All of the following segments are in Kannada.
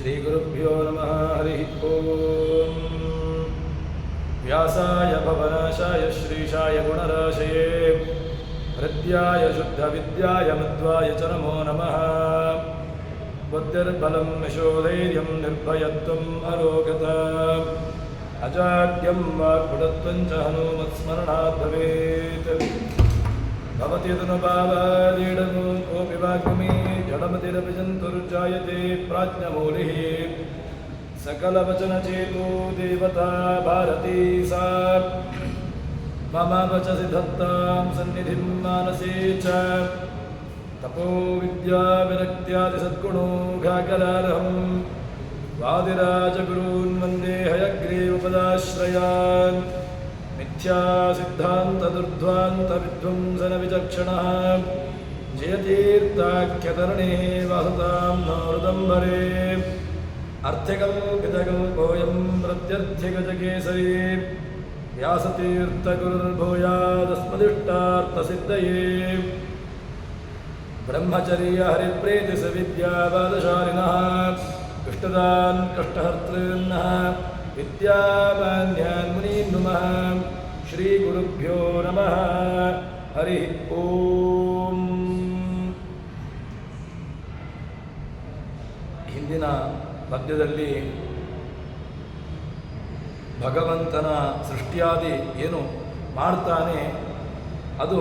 श्रीगुरुभ्यो नमः। हरि ओम। व्यासाय भवनाशाय श्रीशाय गुणराशये हृद्याय शुद्धविद्याय मध्वाय च नमो नमः। बुद्धिर्बलं यशोधैर्यं निर्भयत्वम् अरोगता अजाड्यं वाक्पटुत्वं च हनुमत्स्मरणात् भवेत्। भवति तनुभावादीडनु कोऽपि वाग्मी जडमतिरपि जन्तुर्जायते प्राज्ञमूलिः सकलवचनचेतो देवता भारती सा मम वचसि धत्तां सन्निधिं मानसे च तपो विद्याविरक्त्यादिसद्गुणोघाकरार्हं वादिराजगुरून् वन्दे हयग्रीवपदाश्रयान्। मिथ्या सिद्धान्तदुर्ध्वान्तविध्वंसनविचक्षणः जयतीर्थाख्यतरणे वासतां नोरुदम्बरे। अर्थिकल्पितकल्पोऽयं प्रत्यर्थिगजकेसरी व्यासतीर्थगुरुर्भूयादस्मदिष्टार्थसिद्धये। ब्रह्मचर्य हरिप्रीतिसविद्यावादशालिनः इष्टदान् कष्टहर्तॄन्नः विद्यामान्यान् मुनीन् नुमः। श्रीगुरुभ्यो नमः। हरि ಓಂ. ಹಿಂದಿನ ಪದ್ಯದಲ್ಲಿ ಭಗವಂತನ ಸೃಷ್ಟಿಯಾದಿ ಏನು ಮಾಡ್ತಾನೆ ಅದು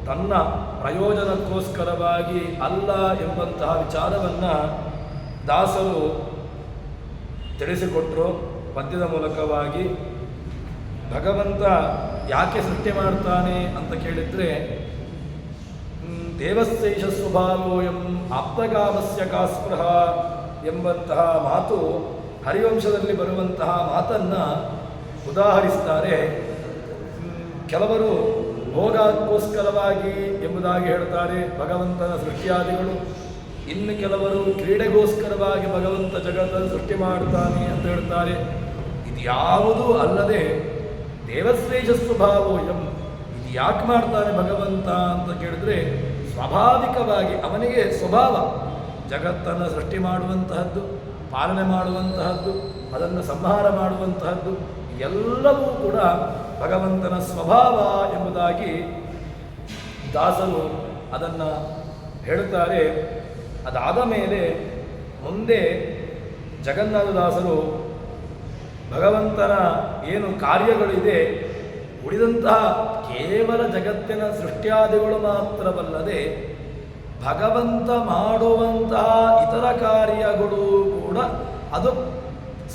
ತನ್ನ ಪ್ರಯೋಜನಕ್ಕೋಸ್ಕರವಾಗಿ ಅಲ್ಲ ಎಂಬಂತಹ ವಿಚಾರವನ್ನು ದಾಸರು ತಿಳಿಸಿಕೊಟ್ಟರು. ಪದ್ಯದ ಮೂಲಕವಾಗಿ ಭಗವಂತ ಯಾಕೆ ಸೃಷ್ಟಿ ಮಾಡ್ತಾನೆ ಅಂತ ಕೇಳಿದರೆ ದೇವಸ್ಯೈಷ ಸ್ವಭಾವೋಯಂ ಆಪ್ತಗಾಮಸ್ಯ ಕಾಸ್ಪೃಹ ಎಂಬಂತಹ ಮಾತು ಹರಿವಂಶದಲ್ಲಿ ಬರುವಂತಹ ಮಾತನ್ನು ಉದಾಹರಿಸ್ತಾರೆ. ಕೆಲವರು ಭೋಗಕ್ಕೋಸ್ಕರವಾಗಿ ಎಂಬುದಾಗಿ ಹೇಳ್ತಾರೆ ಭಗವಂತನ ಸೃಷ್ಟಿಯಾದಿಗಳು. ಇನ್ನು ಕೆಲವರು ಕ್ರೀಡೆಗೋಸ್ಕರವಾಗಿ ಭಗವಂತ ಜಗತ್ತನ್ನು ಸೃಷ್ಟಿ ಮಾಡ್ತಾನೆ ಅಂತ ಹೇಳ್ತಾರೆ. ಇದು ಯಾವುದೂ ಅಲ್ಲದೆ ದೇವಶ್ರೇಷ್ಠ ಸ್ವಭಾವೋಯಂ. ಇದು ಯಾಕೆ ಮಾಡ್ತಾನೆ ಭಗವಂತ ಅಂತ ಕೇಳಿದ್ರೆ ಸ್ವಾಭಾವಿಕವಾಗಿ ಅವನಿಗೆ ಸ್ವಭಾವ ಜಗತ್ತನ್ನು ಸೃಷ್ಟಿ ಮಾಡುವಂತಹದ್ದು, ಪಾಲನೆ ಮಾಡುವಂತಹದ್ದು, ಅದನ್ನು ಸಂಹಾರ ಮಾಡುವಂತಹದ್ದು ಎಲ್ಲವೂ ಕೂಡ ಭಗವಂತನ ಸ್ವಭಾವ ಎಂಬುದಾಗಿ ದಾಸರು ಅದನ್ನು ಹೇಳುತ್ತಾರೆ. ಅದಾದ ಮೇಲೆ ಮುಂದೆ ಜಗನ್ನಾಥದಾಸರು ಭಗವಂತನ ಏನು ಕಾರ್ಯಗಳಿದೆ ಉಳಿದಂತಹ ಕೇವಲ ಜಗತ್ತಿನ ಸೃಷ್ಟಿಯಾದಿಗಳು ಮಾತ್ರವಲ್ಲದೆ ಭಗವಂತ ಮಾಡುವಂತಹ ಇತರ ಕಾರ್ಯಗಳು ಕೂಡ ಅದು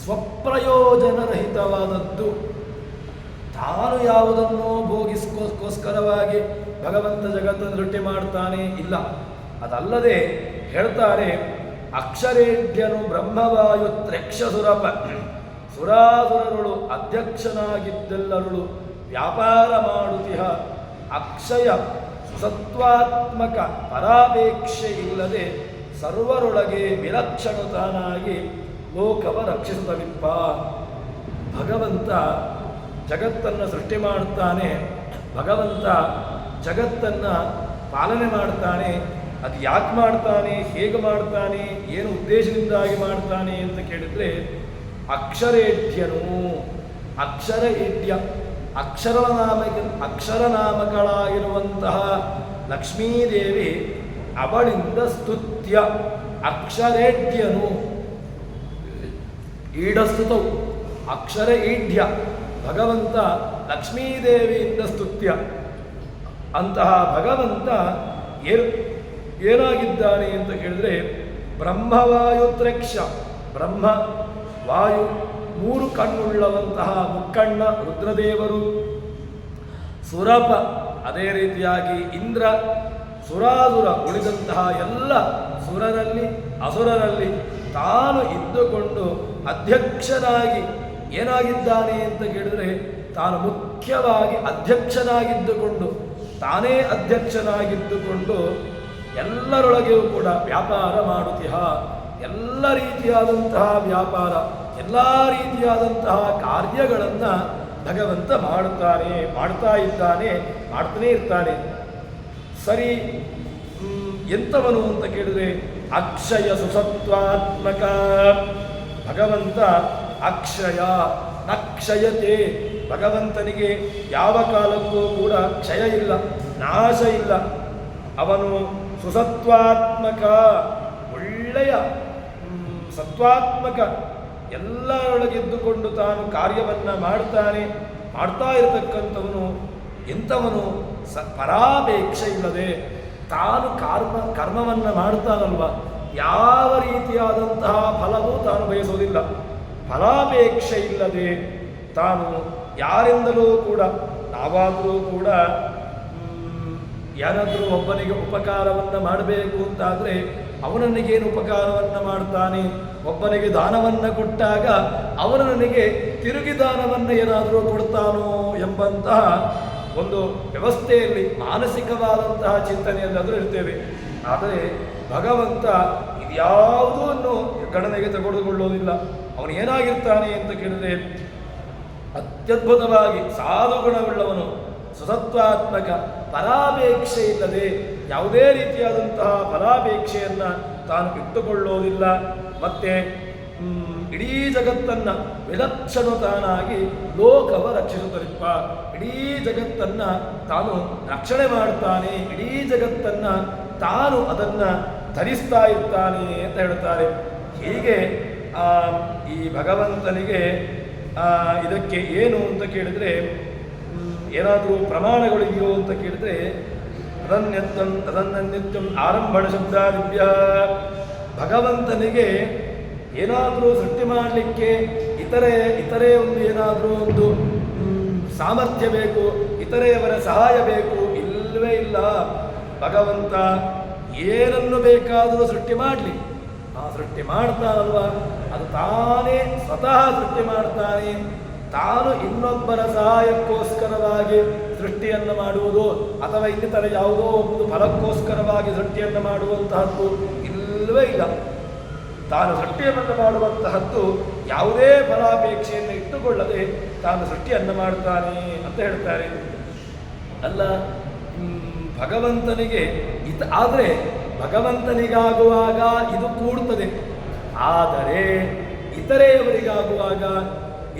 ಸ್ವಪ್ರಯೋಜನರಹಿತವಾದದ್ದು. ತಾನು ಯಾವುದನ್ನು ಭೋಗಿಸ್ಕೋಸ್ಕರವಾಗಿ ಭಗವಂತ ಜಗತ್ತನ್ನು ಸೃಷ್ಟಿ ಮಾಡ್ತಾನೆ ಇಲ್ಲ. ಅದಲ್ಲದೆ ಹೇಳ್ತಾರೆ ಅಕ್ಷರೇಢ್ಯನು ಬ್ರಹ್ಮವಾಯು ತ್ರ್ಯಕ್ಷಸುರಪ ಸುರಾಸುರರುಳು ಅಧ್ಯಕ್ಷನಾಗಿದ್ದೆಲ್ಲರುಳು ವ್ಯಾಪಾರ ಮಾಡುತ್ತಿಹ ಅಕ್ಷಯ ಸುಸತ್ವಾತ್ಮಕ ಪರಾಪೇಕ್ಷೆ ಇಲ್ಲದೆ ಸರ್ವರೊಳಗೆ ವಿಲಕ್ಷಣತಾನಾಗಿ ಲೋಕವ ರಕ್ಷಿಸುತ್ತವಿಪ್ಪ. ಭಗವಂತ ಜಗತ್ತನ್ನು ಸೃಷ್ಟಿ ಮಾಡ್ತಾನೆ, ಭಗವಂತ ಜಗತ್ತನ್ನು ಪಾಲನೆ ಮಾಡ್ತಾನೆ. ಅದು ಯಾಕೆ ಮಾಡ್ತಾನೆ, ಹೇಗೆ ಮಾಡ್ತಾನೆ, ಏನು ಉದ್ದೇಶದಿಂದಾಗಿ ಮಾಡ್ತಾನೆ ಅಂತ ಕೇಳಿದರೆ ಅಕ್ಷರೇಢ್ಯನು. ಅಕ್ಷರ ಏಢ್ಯ ಅಕ್ಷರನಾಮಗಳಾಗಿರುವಂತಹ ಲಕ್ಷ್ಮೀದೇವಿ ಅವಳಿಂದ ಸ್ತುತ್ಯ. ಅಕ್ಷರೇಢ್ಯನು ಈಡಸ್ತುತವು ಅಕ್ಷರ ಈಢ್ಯ ಭಗವಂತ ಲಕ್ಷ್ಮೀದೇವಿಯಿಂದ ಸ್ತುತ್ಯ. ಅಂತಹ ಭಗವಂತ ಏನಾಗಿದ್ದಾನೆ ಅಂತ ಕೇಳಿದ್ರೆ ಬ್ರಹ್ಮವಾಯು ತ್ರ್ಯಕ್ಷ. ಬ್ರಹ್ಮ ವಾಯು ಮೂರು ಕಣ್ಣುಳ್ಳವಂತಹ ಮುಕ್ಕಣ್ಣ ರುದ್ರದೇವರು, ಸುರಪ ಅದೇ ರೀತಿಯಾಗಿ ಇಂದ್ರ, ಸುರಾಸುರ ಉಳಿದಂತಹ ಎಲ್ಲ ಸುರರಲ್ಲಿ ಅಸುರರಲ್ಲಿ ತಾನು ಇದ್ದುಕೊಂಡು ಅಧ್ಯಕ್ಷನಾಗಿ ಏನಾಗಿದ್ದಾನೆ ಅಂತ ಕೇಳಿದರೆ ತಾನು ಮುಖ್ಯವಾಗಿ ಅಧ್ಯಕ್ಷನಾಗಿದ್ದುಕೊಂಡು ತಾನೇ ಅಧ್ಯಕ್ಷನಾಗಿದ್ದುಕೊಂಡು ಎಲ್ಲರೊಳಗೆಯೂ ಕೂಡ ವ್ಯಾಪಾರ ಮಾಡುತ್ತಿಹ. ಎಲ್ಲ ರೀತಿಯಾದಂತಹ ವ್ಯಾಪಾರ, ಎಲ್ಲ ರೀತಿಯಾದಂತಹ ಕಾರ್ಯಗಳನ್ನು ಭಗವಂತ ಮಾಡ್ತಾ ಇದ್ದಾನೆ, ಮಾಡ್ತಾನೇ ಇರ್ತಾನೆ. ಸರಿ, ಎಂಥವನು ಅಂತ ಕೇಳಿದರೆ ಅಕ್ಷಯ ಸುಸತ್ವಾತ್ಮಕ. ಭಗವಂತ ಅಕ್ಷಯ ನಕ್ಷಯತೆ. ಭಗವಂತನಿಗೆ ಯಾವ ಕಾಲಕ್ಕೂ ಕೂಡ ಕ್ಷಯ ಇಲ್ಲ, ನಾಶ ಇಲ್ಲ. ಅವನು ಸುಸತ್ವಾತ್ಮಕ, ಒಳ್ಳೆಯ ಸತ್ವಾತ್ಮಕ, ಎಲ್ಲರೊಳಗಿದ್ದುಕೊಂಡು ತಾನು ಕಾರ್ಯವನ್ನು ಮಾಡ್ತಾ ಇರತಕ್ಕಂಥವನು. ಎಂಥವನು? ಪರಾಪೇಕ್ಷೆ ಇಲ್ಲದೆ ತಾನು ಕರ್ಮವನ್ನು ಮಾಡ್ತಾನಲ್ವ, ಯಾವ ರೀತಿಯಾದಂತಹ ಫಲವೂ ತಾನು ಬಯಸೋದಿಲ್ಲ. ಫಲಾಪೇಕ್ಷೆ ಇಲ್ಲದೆ ತಾನು ಯಾರಿಂದಲೂ ಕೂಡ, ನಾವಾದರೂ ಕೂಡ ಯಾರಾದರೂ ಒಬ್ಬನಿಗೆ ಉಪಕಾರವನ್ನು ಮಾಡಬೇಕು ಅಂತಾದರೆ ಅವನು ನನಗೇನು ಉಪಕಾರವನ್ನು ಮಾಡ್ತಾನೆ? ಒಬ್ಬನಿಗೆ ದಾನವನ್ನು ಕೊಟ್ಟಾಗ ಅವನು ನನಗೆ ತಿರುಗಿ ದಾನವನ್ನು ಏನಾದರೂ ಕೊಡ್ತಾನೋ ಎಂಬಂತಹ ಒಂದು ವ್ಯವಸ್ಥೆಯಲ್ಲಿ, ಮಾನಸಿಕವಾದಂತಹ ಚಿಂತನೆಯಲ್ಲಾದರೂ ಇರ್ತೇವೆ. ಆದರೆ ಭಗವಂತ ಇದ್ಯಾವುದನ್ನು ಗಣನೆಗೆ ತೆಗೆದುಕೊಳ್ಳೋದಿಲ್ಲ. ಅವನು ಏನಾಗಿರ್ತಾನೆ ಅಂತ ಕೇಳಿದರೆ ಅತ್ಯದ್ಭುತವಾಗಿ ಸಾಧು ಗುಣವುಳ್ಳವನು, ಸುಸತ್ವಾತ್ಮಕ, ಫಲಾಪೇಕ್ಷೆ ಇಲ್ಲದೆ ಯಾವುದೇ ರೀತಿಯಾದಂತಹ ಫಲಾಪೇಕ್ಷೆಯನ್ನು ತಾನು ಇಟ್ಟುಕೊಳ್ಳೋದಿಲ್ಲ. ಮತ್ತೆ ಇಡೀ ಜಗತ್ತನ್ನು ವಿಲಕ್ಷಣ ತಾನಾಗಿ ಲೋಕವ ರಕ್ಷಿಸುತ್ತಲಿಪ್ಪ. ಇಡೀ ಜಗತ್ತನ್ನು ತಾನು ರಕ್ಷಣೆ ಮಾಡ್ತಾನೆ, ಇಡೀ ಜಗತ್ತನ್ನು ತಾನು ಅದನ್ನು ಧರಿಸ್ತಾ ಇರ್ತಾನೆ ಅಂತ ಹೇಳ್ತಾರೆ. ಹೀಗೆ ಈ ಭಗವಂತನಿಗೆ ಇದಕ್ಕೆ ಏನು ಅಂತ ಕೇಳಿದರೆ, ಏನಾದರೂ ಪ್ರಮಾಣಗಳಿದೆಯೋ ಅಂತ ಕೇಳಿದರೆ, ತದನ್ನಿತ್ಯಂ ಆರಂಭಣ ಶಬ್ದಾದಿಭ್ಯ. ಭಗವಂತನಿಗೆ ಏನಾದರೂ ಸೃಷ್ಟಿ ಮಾಡಲಿಕ್ಕೆ ಇತರೆ ಒಂದು ಏನಾದರೂ ಒಂದು ಸಾಮರ್ಥ್ಯ ಬೇಕು, ಇತರೆಯವರ ಸಹಾಯ ಬೇಕು, ಇಲ್ಲವೇ ಇಲ್ಲ. ಭಗವಂತ ಏನನ್ನು ಬೇಕಾದರೂ ಸೃಷ್ಟಿ ಮಾಡಲಿ, ಆ ಸೃಷ್ಟಿ ಮಾಡ್ತಾನಲ್ವ, ಅದು ತಾನೇ ಸ್ವತಃ ಸೃಷ್ಟಿ ಮಾಡ್ತಾನೆ. ತಾನು ಇನ್ನೊಬ್ಬರ ಸಹಾಯಕ್ಕೋಸ್ಕರವಾಗಿ ಸೃಷ್ಟಿಯನ್ನು ಮಾಡುವುದು ಅಥವಾ ಇನ್ನಿತರ ಯಾವುದೋ ಒಂದು ಫಲಕ್ಕೋಸ್ಕರವಾಗಿ ಸೃಷ್ಟಿಯನ್ನು ಮಾಡುವಂತಹದ್ದು ಇಲ್ಲವೇ ಇಲ್ಲ. ತಾನು ಸೃಷ್ಟಿಯನ್ನು ಮಾಡುವಂತಹದ್ದು ಯಾವುದೇ ಫಲಾಪೇಕ್ಷೆಯನ್ನು ಇಟ್ಟುಕೊಳ್ಳದೆ ತಾನು ಸೃಷ್ಟಿಯನ್ನು ಮಾಡ್ತಾನೆ ಅಂತ ಹೇಳ್ತಾರೆ. ಅಲ್ಲ, ಭಗವಂತನಿಗೆ ಆದರೆ ಭಗವಂತನಿಗಾಗುವಾಗ ಇದು ಕೂಡುತ್ತದೆ. ಆದರೆ ಇತರೆಯವರಿಗಾಗುವಾಗ,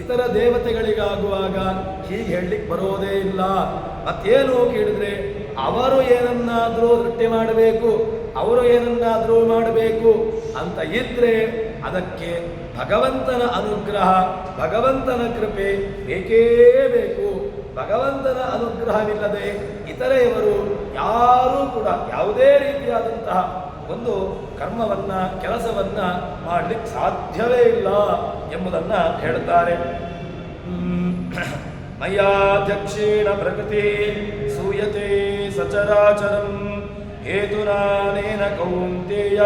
ಇತರ ದೇವತೆಗಳಿಗಾಗುವಾಗ ಹೀಗೆ ಹೇಳಲಿಕ್ಕೆ ಬರೋದೇ ಇಲ್ಲ. ಮತ್ತೇನು ಕೇಳಿದ್ರೆ, ಅವರು ಏನನ್ನಾದರೂ ಸೃಷ್ಟಿ ಮಾಡಬೇಕು, ಅವರು ಏನನ್ನಾದರೂ ಮಾಡಬೇಕು ಅಂತ ಇದ್ರೆ ಅದಕ್ಕೆ ಭಗವಂತನ ಅನುಗ್ರಹ, ಭಗವಂತನ ಕೃಪೆ ಬೇಕೇ ಬೇಕು. ಭಗವಂತನ ಅನುಗ್ರಹವಿಲ್ಲದೆ ಇತರೆಯವರು ಯಾರೂ ಕೂಡ ಯಾವುದೇ ರೀತಿಯಾದಂತಹ ಒಂದು ಕರ್ಮವನ್ನ, ಕೆಲಸವನ್ನ ಮಾಡಲಿಕ್ಕೆ ಸಾಧ್ಯವೇ ಇಲ್ಲ ಎಂಬುದನ್ನು ಹೇಳ್ತಾರೆ. ಮಯ್ಯಾಧ್ಯಕ್ಷೇಣ ಪ್ರಕೃತಿ ಸೂಯತೆ ಸಚರಾಚರಂ ಹೇತುನಾನೇನ ಕೌಂತೆಯ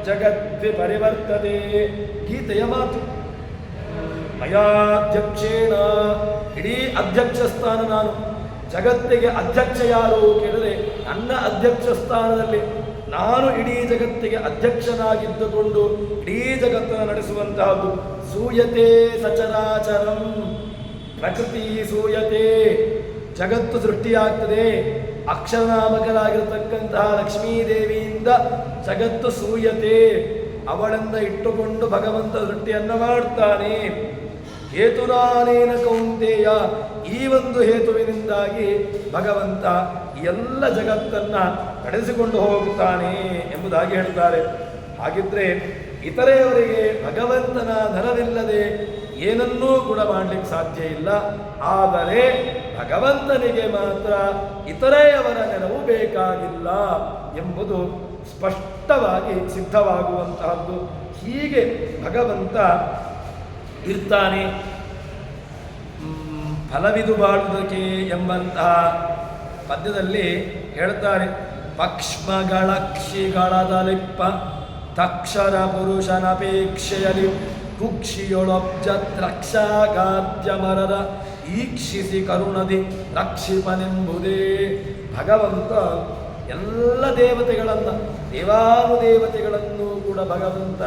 ಜಗದ್ವಿ ಪರಿವರ್ತತೆ. ಗೀತೆಯ ಮಾತು. ಮಯಾಧ್ಯಕ್ಷೇಣ, ಇಡೀ ಅಧ್ಯಕ್ಷ ಸ್ಥಾನ ನಾನು. ಜಗತ್ತಿಗೆ ಅಧ್ಯಕ್ಷ ಯಾರು ಕೇಳಿದರೆ ನನ್ನ ಅಧ್ಯಕ್ಷ ಸ್ಥಾನದಲ್ಲಿ ನಾನು ಇಡೀ ಜಗತ್ತಿಗೆ ಅಧ್ಯಕ್ಷನಾಗಿದ್ದುಕೊಂಡು ಇಡೀ ಜಗತ್ತನ್ನು ನಡೆಸುವಂತಹದ್ದು. ಸೂಯತೆ ಸಚರಾಚರಂ, ಪ್ರಕೃತಿ ಸೂಯತೆ, ಜಗತ್ತು ಸೃಷ್ಟಿಯಾಗ್ತದೆ. ಅಕ್ಷರನಾಮಕರಾಗಿರತಕ್ಕಂತಹ ಲಕ್ಷ್ಮೀದೇವಿಯಿಂದ ಜಗತ್ತು ಸೂಯತೆ, ಅವಳನ್ನ ಇಟ್ಟುಕೊಂಡು ಭಗವಂತ ಸೃಷ್ಟಿಯನ್ನು ಮಾಡ್ತಾನೆ. ಹೇತುನಾನೇನ ಕೌಂತೆಯ, ಈ ಒಂದು ಹೇತುವಿನಿಂದಾಗಿ ಭಗವಂತ ಎಲ್ಲ ಜಗತ್ತನ್ನ ನಡೆಸಿಕೊಂಡು ಹೋಗುತ್ತಾನೆ ಎಂಬುದಾಗಿ ಹೇಳ್ತಾರೆ. ಹಾಗಿದ್ರೆ ಇತರೆಯವರಿಗೆ ಭಗವಂತನ ನೆರವಿಲ್ಲದೆ ಏನನ್ನೂ ಕೂಡ ಮಾಡಲಿಕ್ಕೆ ಸಾಧ್ಯ ಇಲ್ಲ. ಆದರೆ ಭಗವಂತನಿಗೆ ಮಾತ್ರ ಇತರೆಯವರ ನೆರವು ಬೇಕಾಗಿಲ್ಲ ಎಂಬುದು ಸ್ಪಷ್ಟವಾಗಿ ಸಿದ್ಧವಾಗುವಂತಹದ್ದು. ಹೀಗೆ ಭಗವಂತ ಇರ್ತಾನೆ. ಫಲವಿದು ಬಾಳುವುದಕ್ಕೆ ಎಂಬಂತಹ ಪದ್ಯದಲ್ಲಿ ಹೇಳ್ತಾರೆ, ಪಕ್ಷ್ಮಗಳಕ್ಷಿಗಳದಲಿಪ್ಪ ತಕ್ಷರ ಪುರುಷನಪೇಕ್ಷೆಯಲಿ ಕುಕ್ಷಿಯೊಳಬ್ಜತ್ರಕ್ಷಾಗಾದ್ಯ ಮರದ ಈಕ್ಷಿಸಿ ಕರುಣದಿ ರಕ್ಷಿಪನೆಂಬುದೇ. ಭಗವಂತ ಎಲ್ಲ ದೇವತೆಗಳನ್ನು, ದೇವಾನುದೇವತೆಗಳನ್ನು ಕೂಡ ಭಗವಂತ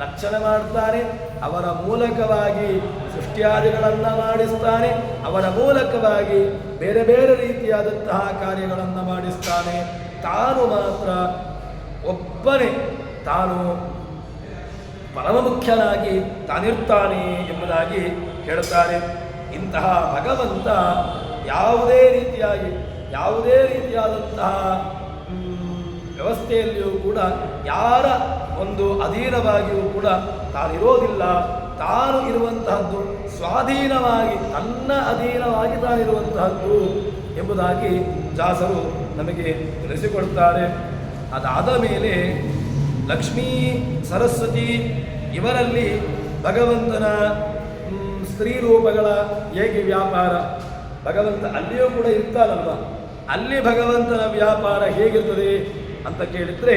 ರಕ್ಷಣೆ ಮಾಡ್ತಾನೆ. ಅವರ ಮೂಲಕವಾಗಿ ಸೃಷ್ಟಿಯಾದಿಗಳನ್ನು ಮಾಡಿಸ್ತಾನೆ. ಅವರ ಮೂಲಕವಾಗಿ ಬೇರೆ ಬೇರೆ ರೀತಿಯಾದಂತಹ ಕಾರ್ಯಗಳನ್ನು ಮಾಡಿಸ್ತಾನೆ. ತಾನು ಮಾತ್ರ ಒಬ್ಬನೇ ತಾನು ಪರಮ ಮುಖ್ಯನಾಗಿ ತಾನಿರ್ತಾನೆ ಎಂಬುದಾಗಿ ಹೇಳುತ್ತಾರೆ. ಇಂತಹ ಭಗವಂತ ಯಾವುದೇ ರೀತಿಯಾದಂತಹ ವ್ಯವಸ್ಥೆಯಲ್ಲಿಯೂ ಕೂಡ ಯಾರ ಒಂದು ಅಧೀನವಾಗಿಯೂ ಕೂಡ ತಾನಿರೋದಿಲ್ಲ. ತಾನು ಇರುವಂತಹದ್ದು ಸ್ವಾಧೀನವಾಗಿ ತನ್ನ ಅಧೀನವಾಗಿ ತಾನಿರುವಂತಹದ್ದು ಎಂಬುದಾಗಿ ದಾಸರು ನಮಗೆ ತಿಳಿಸಿಕೊಡ್ತಾರೆ. ಅದಾದ ಮೇಲೆ ಲಕ್ಷ್ಮೀ ಸರಸ್ವತಿ ಇವರಲ್ಲಿ ಭಗವಂತನ ಸ್ತ್ರೀ ರೂಪಗಳ ಹೇಗೆ ವ್ಯಾಪಾರ, ಭಗವಂತ ಅಲ್ಲಿಯೂ ಕೂಡ ಇರ್ತಾನಲ್ವ, ಅಲ್ಲಿ ಭಗವಂತನ ವ್ಯಾಪಾರ ಹೇಗಿರ್ತದೆ ಅಂತ ಕೇಳಿದ್ರೆ,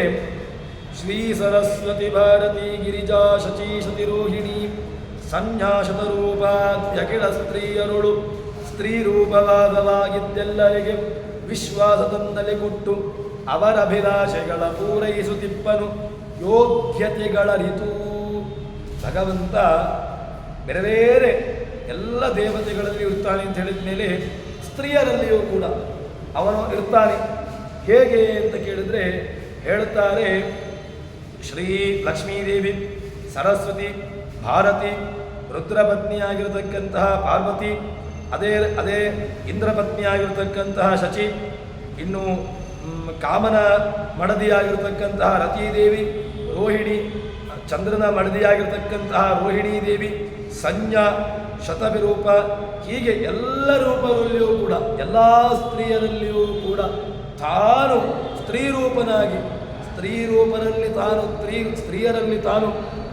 ಶ್ರೀ ಸರಸ್ವತಿ ಭಾರತಿ ಗಿರಿಜಾ ಶಚಿ ಶತಿರೋಹಿಣಿ ಸನ್ಯಾಸದ ರೂಪಾದ್ಯಕಿಳ ಸ್ತ್ರೀಯರುಳು ಸ್ತ್ರೀ ರೂಪವಾದವಾಗಿದ್ದೆಲ್ಲರಿಗೆ ವಿಶ್ವಾಸದಿಂದಲೇ ಕೊಟ್ಟು ಅವರ ಅಭಿಲಾಷೆಗಳ ಪೂರೈಸುತ್ತಿಪ್ಪನು ಯೋಗ್ಯತೆಗಳರಿತು. ಭಗವಂತ ಬೇರೆ ಬೇರೆ ಎಲ್ಲ ದೇವತೆಗಳಲ್ಲಿ ಇರ್ತಾನೆ ಅಂತ ಹೇಳಿದ ಮೇಲೆ ಸ್ತ್ರೀಯರಲ್ಲಿಯೂ ಕೂಡ ಅವನು ಇರ್ತಾನೆ. ಹೇಗೆ ಅಂತ ಕೇಳಿದ್ರೆ ಹೇಳುತ್ತಾರೆ, ಶ್ರೀ ಲಕ್ಷ್ಮೀದೇವಿ, ಸರಸ್ವತಿ, ಭಾರತಿ, ರುದ್ರಪತ್ನಿಯಾಗಿರತಕ್ಕಂತಹ ಪಾರ್ವತಿ, ಅದೇ ಇಂದ್ರಪತ್ನಿಯಾಗಿರತಕ್ಕಂತಹ ಶಚಿ, ಇನ್ನು ಕಾಮನ ಮಡದಿಯಾಗಿರತಕ್ಕಂತಹ ರತೀದೇವಿ, ರೋಹಿಣಿ, ಚಂದ್ರನ ಮಡದಿಯಾಗಿರ್ತಕ್ಕಂತಹ ರೋಹಿಣೀ ದೇವಿ, ಸಂಜ್ಞಾ, ಶತವಿರೂಪ, ಹೀಗೆ ಎಲ್ಲ ರೂಪಗಳಲ್ಲಿಯೂ ಕೂಡ ಎಲ್ಲ ಸ್ತ್ರೀಯರಲ್ಲಿಯೂ ಕೂಡ ತಾನು ಸ್ತ್ರೀರೂಪನಾಗಿ ಸ್ತ್ರೀಯರಲ್ಲಿ ತಾನು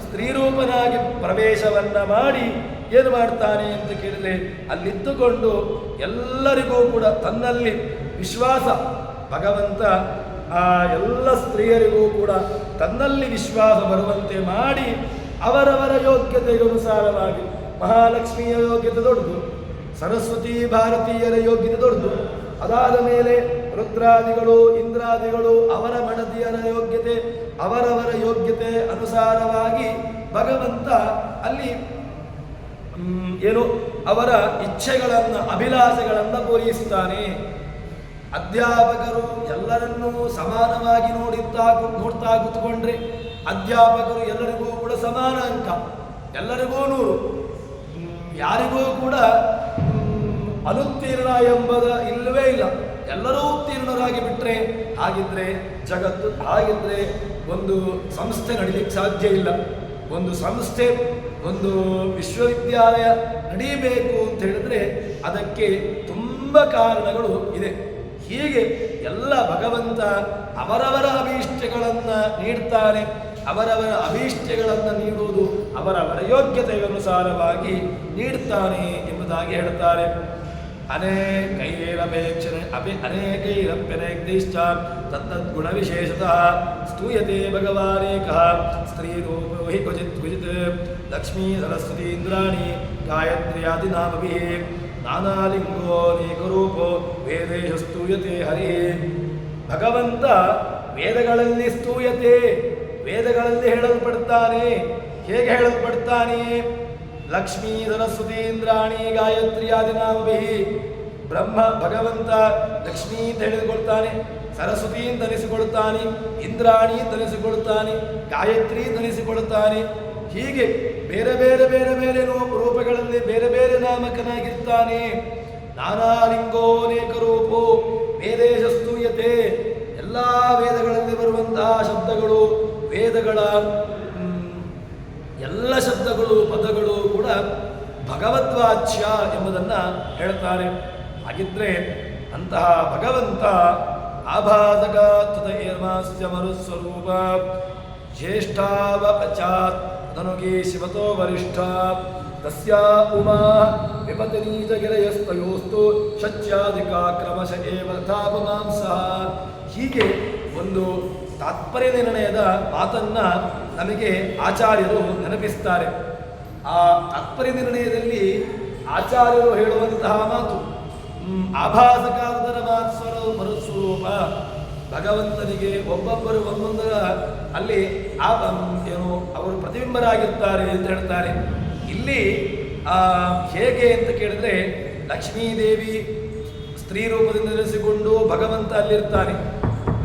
ಸ್ತ್ರೀರೂಪನಾಗಿ ಪ್ರವೇಶವನ್ನ ಮಾಡಿ ಏನು ಮಾಡ್ತಾನೆ ಅಂತ ಕೇಳಿದರೆ, ಅಲ್ಲಿದ್ದುಕೊಂಡು ಎಲ್ಲರಿಗೂ ಕೂಡ ತನ್ನಲ್ಲಿ ವಿಶ್ವಾಸ, ಭಗವಂತ ಆ ಎಲ್ಲ ಸ್ತ್ರೀಯರಿಗೂ ಕೂಡ ತನ್ನಲ್ಲಿ ವಿಶ್ವಾಸ ಬರುವಂತೆ ಮಾಡಿ ಅವರವರ ಯೋಗ್ಯತೆಗನುಸಾರವಾಗಿ, ಮಹಾಲಕ್ಷ್ಮಿಯ ಯೋಗ್ಯತೆ ದೊಡ್ಡದು, ಸರಸ್ವತಿ ಭಾರತೀಯರ ಯೋಗ್ಯತೆ ದೊಡ್ಡದು, ಅದಾದ ಮೇಲೆ ರುದ್ರಾದಿಗಳು, ಇಂದ್ರಾದಿಗಳು ಅವರ ಮಡದಿಯರ ಯೋಗ್ಯತೆ, ಅವರವರ ಯೋಗ್ಯತೆ ಅನುಸಾರವಾಗಿ ಭಗವಂತ ಅಲ್ಲಿ ಏನು ಅವರ ಇಚ್ಛೆಗಳನ್ನು, ಅಭಿಲಾಷೆಗಳನ್ನು ಪೂರೈಸುತ್ತಾನೆ. ಅಧ್ಯಾಪಕರು ಎಲ್ಲರನ್ನೂ ಸಮಾನವಾಗಿ ನೋಡ್ತಾ ಕೂತ್ಕೊಂಡ್ರೆ ಅಧ್ಯಾಪಕರು ಎಲ್ಲರಿಗೂ ಕೂಡ ಸಮಾನ ಅಂಕ, ಎಲ್ಲರಿಗೂ 100, ಯಾರಿಗೂ ಕೂಡ ಅನುತ್ತೀರ್ಣ ಎಂಬುದ ಇಲ್ಲವೇ ಇಲ್ಲ, ಎಲ್ಲರೂ ಉತ್ತೀರ್ಣರಾಗಿ ಬಿಟ್ರೆ ಹಾಗಿದ್ರೆ ಜಗತ್ತು, ಹಾಗಿದ್ರೆ ಒಂದು ಸಂಸ್ಥೆ ನಡೀಲಿಕ್ಕೆ ಸಾಧ್ಯ ಇಲ್ಲ. ಒಂದು ಸಂಸ್ಥೆ, ಒಂದು ವಿಶ್ವವಿದ್ಯಾಲಯ ನಡೀಬೇಕು ಅಂತ ಹೇಳಿದ್ರೆ ಅದಕ್ಕೆ ತುಂಬ ಕಾರಣಗಳು ಇದೆ. ಹೀಗೆ ಎಲ್ಲ ಭಗವಂತ ಅವರವರ ಅಭೀಷ್ಟಗಳನ್ನು ನೀಡ್ತಾನೆ. ಅವರವರ ಅಭೀಷ್ಟಗಳನ್ನು ನೀಡುವುದು ಅವರವರ ಯೋಗ್ಯತೆಗನುಸಾರವಾಗಿ ನೀಡ್ತಾನೆ ಎಂಬುದಾಗಿ ಹೇಳ್ತಾರೆ. ಅನೇಕೈರಪ್ಯನೇಕೈಶ್ಚ ತತ್ತದ್ಗುಣವಿಶೇಷತಃ ಸ್ತೂಯತೆ ಭಗವಾನೇಕಃ ಸ್ತ್ರೀರೂಪೋ ಹಿ ಕ್ವಚಿತ್ ಲಕ್ಷ್ಮೀ ಸರಸ್ವತಿ ಇಂದ್ರಾಣಿ ಗಾಯತ್ರ್ಯಾದಿನಾಮಭಿಃ ನಾನಾಲಿಂಗೋನೇಕರೂಪೋ ವೇದೇಶು ಸ್ತೂಯತೆ ಹರಿ. ಭಗವಂತ ವೇದಗಳಲ್ಲಿ ಸ್ತೂಯತೆ, ವೇದಗಳಲ್ಲಿ ಹೇಳಲ್ಪಡ್ತಾನೆ. ಹೇಗೆ ಹೇಳಲ್ಪಡ್ತಾನೆ? ಲಕ್ಷ್ಮೀ ಸರಸ್ವತಿ ಇಂದ್ರಾಣಿ ಗಾಯತ್ರ್ಯಾದಿನಾಮಭಿಃ. ಬ್ರಹ್ಮ ಭಗವಂತ ಲಕ್ಷ್ಮೀ ಅಂತ ಹೇಳಿದುಕೊಳ್ತಾನೆ, ಸರಸ್ವತಿ ಅಂತ ಅನಿಸಿಕೊಳ್ತಾನೆ, ಇಂದ್ರಾಣಿ ಅಂತ ಅನಿಸಿಕೊಳ್ತಾನೆ, ಗಾಯತ್ರಿ ಅಂತ ಅನಿಸಿಕೊಳ್ತಾನೆ. ಹೀಗೆ ಬೇರೆ ಬೇರೆ ಬೇರೆ ಬೇರೆ ರೂಪಗಳಲ್ಲಿ ಬೇರೆ ಬೇರೆ ನಾಮಕನಾಗಿರ್ತಾನೆ. ನಾನಾಲಿಂಗೋನೇಕ ರೂಪೋ ವೇದೇಶ ಸ್ತೂಯತೆ. ಎಲ್ಲ ವೇದಗಳಲ್ಲಿ ಬರುವಂತಹ ಶಬ್ದಗಳು, ವೇದಗಳ ಎಲ್ಲ ಶಬ್ದಗಳು, ಪದಗಳು ಕೂಡ ಭಗವದ್ವಾಚ್ಯ ಎಂಬುದನ್ನು ಹೇಳ್ತಾರೆ. ಹಾಗಿದ್ರೆ ಅಂತಹ ಭಗವಂತ ಆಭಾಸಕ ತಥೈರ್ಮಾಸ್ಯ ಮರುಸ್ವರೂಪ ಜ್ಯೇಷ್ಠಾವಚಾತ್ ತನುಗೆ ಶಿವತೋ ವರಿಷ್ಠ ತಸ್ಯಾ ಉಮಾ ವಿಪತಿನೀಜ ಗಿರಯಸ್ತಯೋಸ್ತು ಶಚ್ಯಾಧಿಕಾ ಕ್ರಮಶ ಏವ ತಾಪಮಾಂಸಃ. ಹೀಗೆ ಒಂದು ತಾತ್ಪರ್ಯ ನಿರ್ಣಯದ ಮಾತನ್ನ ನಮಗೆ ಆಚಾರ್ಯರು ನೆನಪಿಸ್ತಾರೆ. ಆ ತಾತ್ಪರ್ಯ ನಿರ್ಣಯದಲ್ಲಿ ಆಚಾರ್ಯರು ಹೇಳುವಂತಹ ಮಾತು ಆಭಾಸಕಾರದರ ಮಾತ್ಸರ ಮರುಸ್ವರೂಪ. ಭಗವಂತನಿಗೆ ಒಬ್ಬೊಬ್ಬರು ಒಂದೊಂದರ ಅಲ್ಲಿ ಏನು ಅವರು ಪ್ರತಿಬಿಂಬರಾಗಿರ್ತಾರೆ ಅಂತ ಹೇಳ್ತಾರೆ. ಇಲ್ಲಿ ಹೇಗೆ ಅಂತ ಕೇಳಿದ್ರೆ, ಲಕ್ಷ್ಮೀದೇವಿ ಸ್ತ್ರೀ ರೂಪದಿಂದ ನೆಲೆಸಿಕೊಂಡು ಭಗವಂತ ಅಲ್ಲಿರ್ತಾನೆ.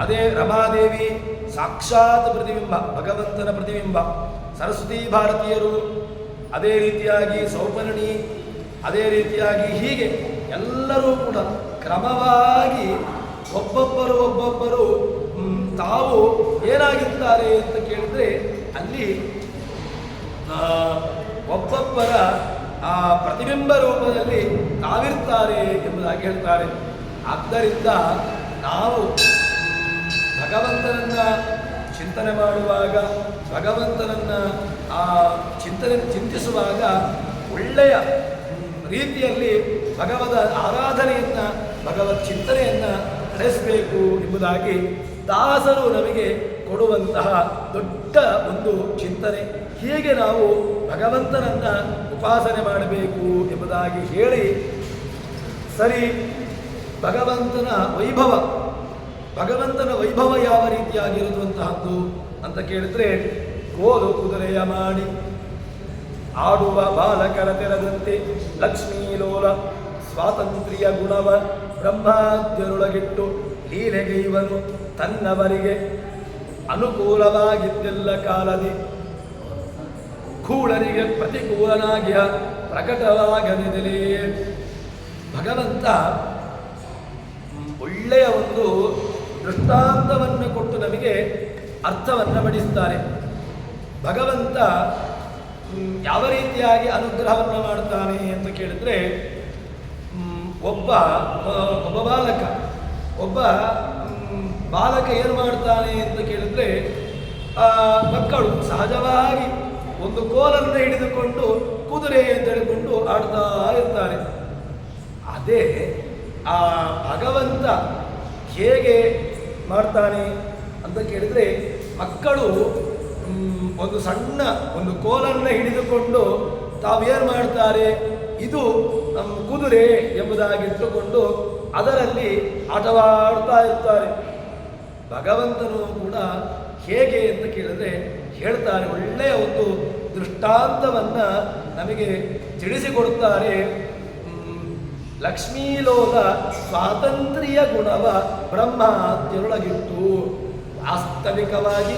ಅದೇ ರಮಾದೇವಿ ಸಾಕ್ಷಾತ್ ಪ್ರತಿಬಿಂಬ, ಭಗವಂತನ ಪ್ರತಿಬಿಂಬ. ಸರಸ್ವತಿ ಭಾರತೀಯರು ಅದೇ ರೀತಿಯಾಗಿ, ಸೌಪರ್ಣಿ ಅದೇ ರೀತಿಯಾಗಿ, ಹೀಗೆ ಎಲ್ಲರೂ ಕೂಡ ಕ್ರಮವಾಗಿ ಒಬ್ಬೊಬ್ಬರು ತಾವು ಏನಾಗಿರ್ತಾರೆ ಅಂತ ಕೇಳಿದರೆ ಅಲ್ಲಿ ಒಬ್ಬೊಬ್ಬರ ಆ ಪ್ರತಿಬಿಂಬ ರೂಪದಲ್ಲಿ ತಾವಿರ್ತಾರೆ ಎಂಬುದಾಗಿ ಹೇಳ್ತಾರೆ. ಆದ್ದರಿಂದ ನಾವು ಭಗವಂತನನ್ನ ಚಿಂತನೆ ಮಾಡುವಾಗ, ಭಗವಂತನನ್ನ ಚಿಂತಿಸುವಾಗ ಒಳ್ಳೆಯ ರೀತಿಯಲ್ಲಿ ಭಗವದ ಆರಾಧನೆಯನ್ನು, ಭಗವತ್ ಚಿಂತನೆಯನ್ನು ನಡೆಸಬೇಕು ಎಂಬುದಾಗಿ ದಾಸರು ನಮಗೆ ಕೊಡುವಂತಹ ದೊಡ್ಡ ಒಂದು ಚಿಂತನೆ. ಹೀಗೆ ನಾವು ಭಗವಂತನನ್ನು ಉಪಾಸನೆ ಮಾಡಬೇಕು ಎಂಬುದಾಗಿ ಹೇಳಿ, ಸರಿ ಭಗವಂತನ ವೈಭವ ಯಾವ ರೀತಿಯಾಗಿರುವಂತಹದ್ದು ಅಂತ ಕೇಳಿದ್ರೆ, ಕೋಲು ಕುದುರೆಯ ಮಾಡಿ ಆಡುವ ಬಾಲಕರ ತೆರದಂತೆ ಲಕ್ಷ್ಮೀಲೋಲ ಸ್ವಾತಂತ್ರ್ಯ ಗುಣವ ಬ್ರಹ್ಮಾದ್ಯರೊಳಗಿಟ್ಟು ಲೀಲೆಗೈವನು ತನ್ನವರಿಗೆ ಅನುಕೂಲವಾಗಿದ್ದೆಲ್ಲ ಕಾಲದಿ ಕೂಳರಿಗೆ ಪ್ರತಿಕೂಲನಾಗಿಯ ಪ್ರಕಟವಾಗದಿದಲೇ. ಭಗವಂತ ಒಳ್ಳೆಯ ಒಂದು ದೃಷ್ಟಾಂತವನ್ನು ಕೊಟ್ಟು ನಮಗೆ ಅರ್ಥವನ್ನು ಪಡಿಸ್ತಾರೆ. ಭಗವಂತ ಯಾವ ರೀತಿಯಾಗಿ ಅನುಗ್ರಹವನ್ನು ಮಾಡ್ತಾನೆ ಅಂತ ಕೇಳಿದ್ರೆ, ಒಬ್ಬ ಬಾಲಕ ಏನು ಮಾಡ್ತಾನೆ ಅಂತ ಕೇಳಿದ್ರೆ, ಮಕ್ಕಳು ಸಹಜವಾಗಿ ಒಂದು ಕೋಲನ್ನು ಹಿಡಿದುಕೊಂಡು ಕುದುರೆ ಅಂತ ಹೇಳಿಕೊಂಡು ಆಡ್ತಾ ಇರ್ತಾರೆ. ಅದೇ ಆ ಭಗವಂತ ಹೇಗೆ ಮಾಡ್ತಾನೆ ಅಂತ ಕೇಳಿದ್ರೆ, ಮಕ್ಕಳು ಒಂದು ಸಣ್ಣ ಒಂದು ಕೋಲನ್ನು ಹಿಡಿದುಕೊಂಡು ತಾವೇನು ಮಾಡ್ತಾರೆ, ಇದು ನಮ್ಮ ಕುದುರೆ ಎಂಬುದಾಗಿಟ್ಟುಕೊಂಡು ಅದರಲ್ಲಿ ಆಟವಾಡ್ತಾ ಇರ್ತಾರೆ. ಭಗವಂತನು ಕೂಡ ಹೇಗೆ ಅಂತ ಕೇಳಿದ್ರೆ ಹೇಳ್ತಾರೆ, ಒಳ್ಳೆಯ ಒಂದು ದೃಷ್ಟಾಂತವನ್ನು ನಮಗೆ ತಿಳಿಸಿಕೊಡುತ್ತಾರೆ. ಲಕ್ಷ್ಮೀಲೋಲ ಸ್ವಾತಂತ್ರ್ಯ ಗುಣವ ಬ್ರಹ್ಮಾದ್ಯರೊಳಗಿಟ್ಟು, ವಾಸ್ತವಿಕವಾಗಿ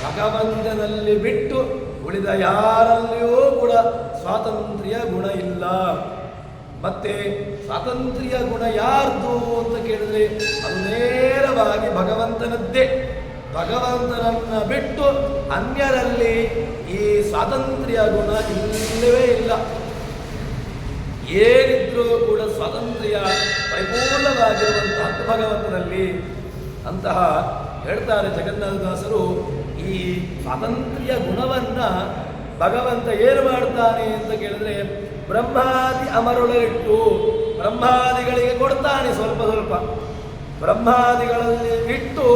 ಭಗವಂತನಲ್ಲಿ ಬಿಟ್ಟು ಉಳಿದ ಯಾರಲ್ಲಿಯೂ ಕೂಡ ಸ್ವಾತಂತ್ರ್ಯ ಗುಣ ಇಲ್ಲ. ಮತ್ತೆ ಸ್ವಾತಂತ್ರ್ಯ ಗುಣ ಯಾರ್ದು ಅಂತ ಕೇಳಿದ್ರೆ ಅದು ನೇರವಾಗಿ ಭಗವಂತನದ್ದೇ. ಭಗವಂತನನ್ನ ಬಿಟ್ಟು ಅನ್ಯರಲ್ಲಿ ಈ ಸ್ವಾತಂತ್ರ್ಯ ಗುಣ ಇಲ್ಲವೇ ಇಲ್ಲ. ಏನಿದ್ರೂ ಕೂಡ ಸ್ವಾತಂತ್ರ್ಯ ಪರಿಪೂರ್ಣವಾಗಿರುವಂತಹ ಭಗವಂತನಲ್ಲಿ ಅಂತಹ ಹೇಳ್ತಾರೆ ಜಗನ್ನಾಥದಾಸರು. ಈ ಸ್ವಾತಂತ್ರ್ಯ ಗುಣವನ್ನ ಭಗವಂತ ಏನು ಮಾಡ್ತಾನೆ ಅಂತ ಕೇಳಿದ್ರೆ, ಬ್ರಹ್ಮಾದಿ ಅಮರೊಳಗಿಟ್ಟು ಬ್ರಹ್ಮಾದಿಗಳಿಗೆ ಕೊಡ್ತಾನೆ. ಸ್ವಲ್ಪ ಬ್ರಹ್ಮಾದಿಗಳಲ್ಲಿ ಇಟ್ಟು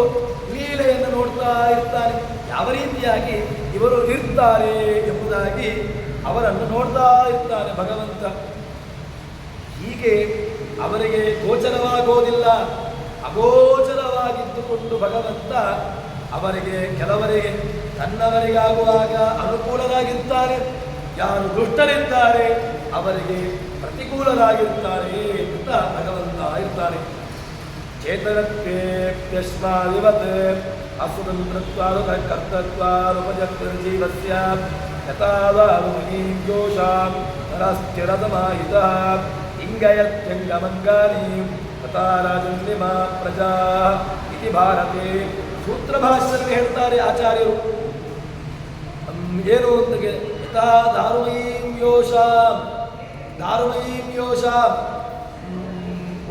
ಲೀಲೆಯನ್ನು ನೋಡ್ತಾ ಇರ್ತಾನೆ. ಯಾವ ರೀತಿಯಾಗಿ ಇವರು ಇರ್ತಾರೆ ಎಂಬುದಾಗಿ ಅವರನ್ನು ನೋಡ್ತಾ ಇರ್ತಾನೆ ಭಗವಂತ. ಹೀಗೆ ಅವರಿಗೆ ಗೋಚರವಾಗೋದಿಲ್ಲ, ಅಗೋಚರವಾಗಿದ್ದುಕೊಂಡು ಭಗವಂತ ಅವರಿಗೆ ಕೆಲವರಿಗೆ ತನ್ನವರಿಗಾಗುವಾಗ ಅನುಕೂಲರಾಗಿರ್ತಾರೆ, ಯಾರು ದುಷ್ಟರಿದ್ದಾರೆ ಅವರಿಗೆ ಪ್ರತಿಕೂಲರಾಗಿರ್ತಾರೆ ಅಂತ ಭಗವಂತ ಇರ್ತಾನೆ. ಚೇತನತ್ವೇಪ್ಯಸ್ಮಾದಿವತ್ ಅಸ್ವತಂತ್ರತ್ವಾದ ಕರ್ತತ್ವಾರುಪಜೀವಸ್ಯ ಯಥಾವಾರುಮೀಂ ದೋಷಾಂ ನರಸ್ಥಿರತಮಾಹಿತಃ ಇಂಗಯತ್ಯಂಗಮಂಗಾನಿ ತಥಾ ರಾಜನ್ಯಮಾ ಪ್ರಜಾ ಇತಿ ಭಾರತೆ. ಸೂತ್ರ ಭಾಷ್ಯದಲ್ಲಿ ಹೇಳ್ತಾರೆ ಆಚಾರ್ಯರು ಏನು ಅಂತ ಯಥಾ ದಾರುಮಯೀಂ ಯೋಷಾಂ.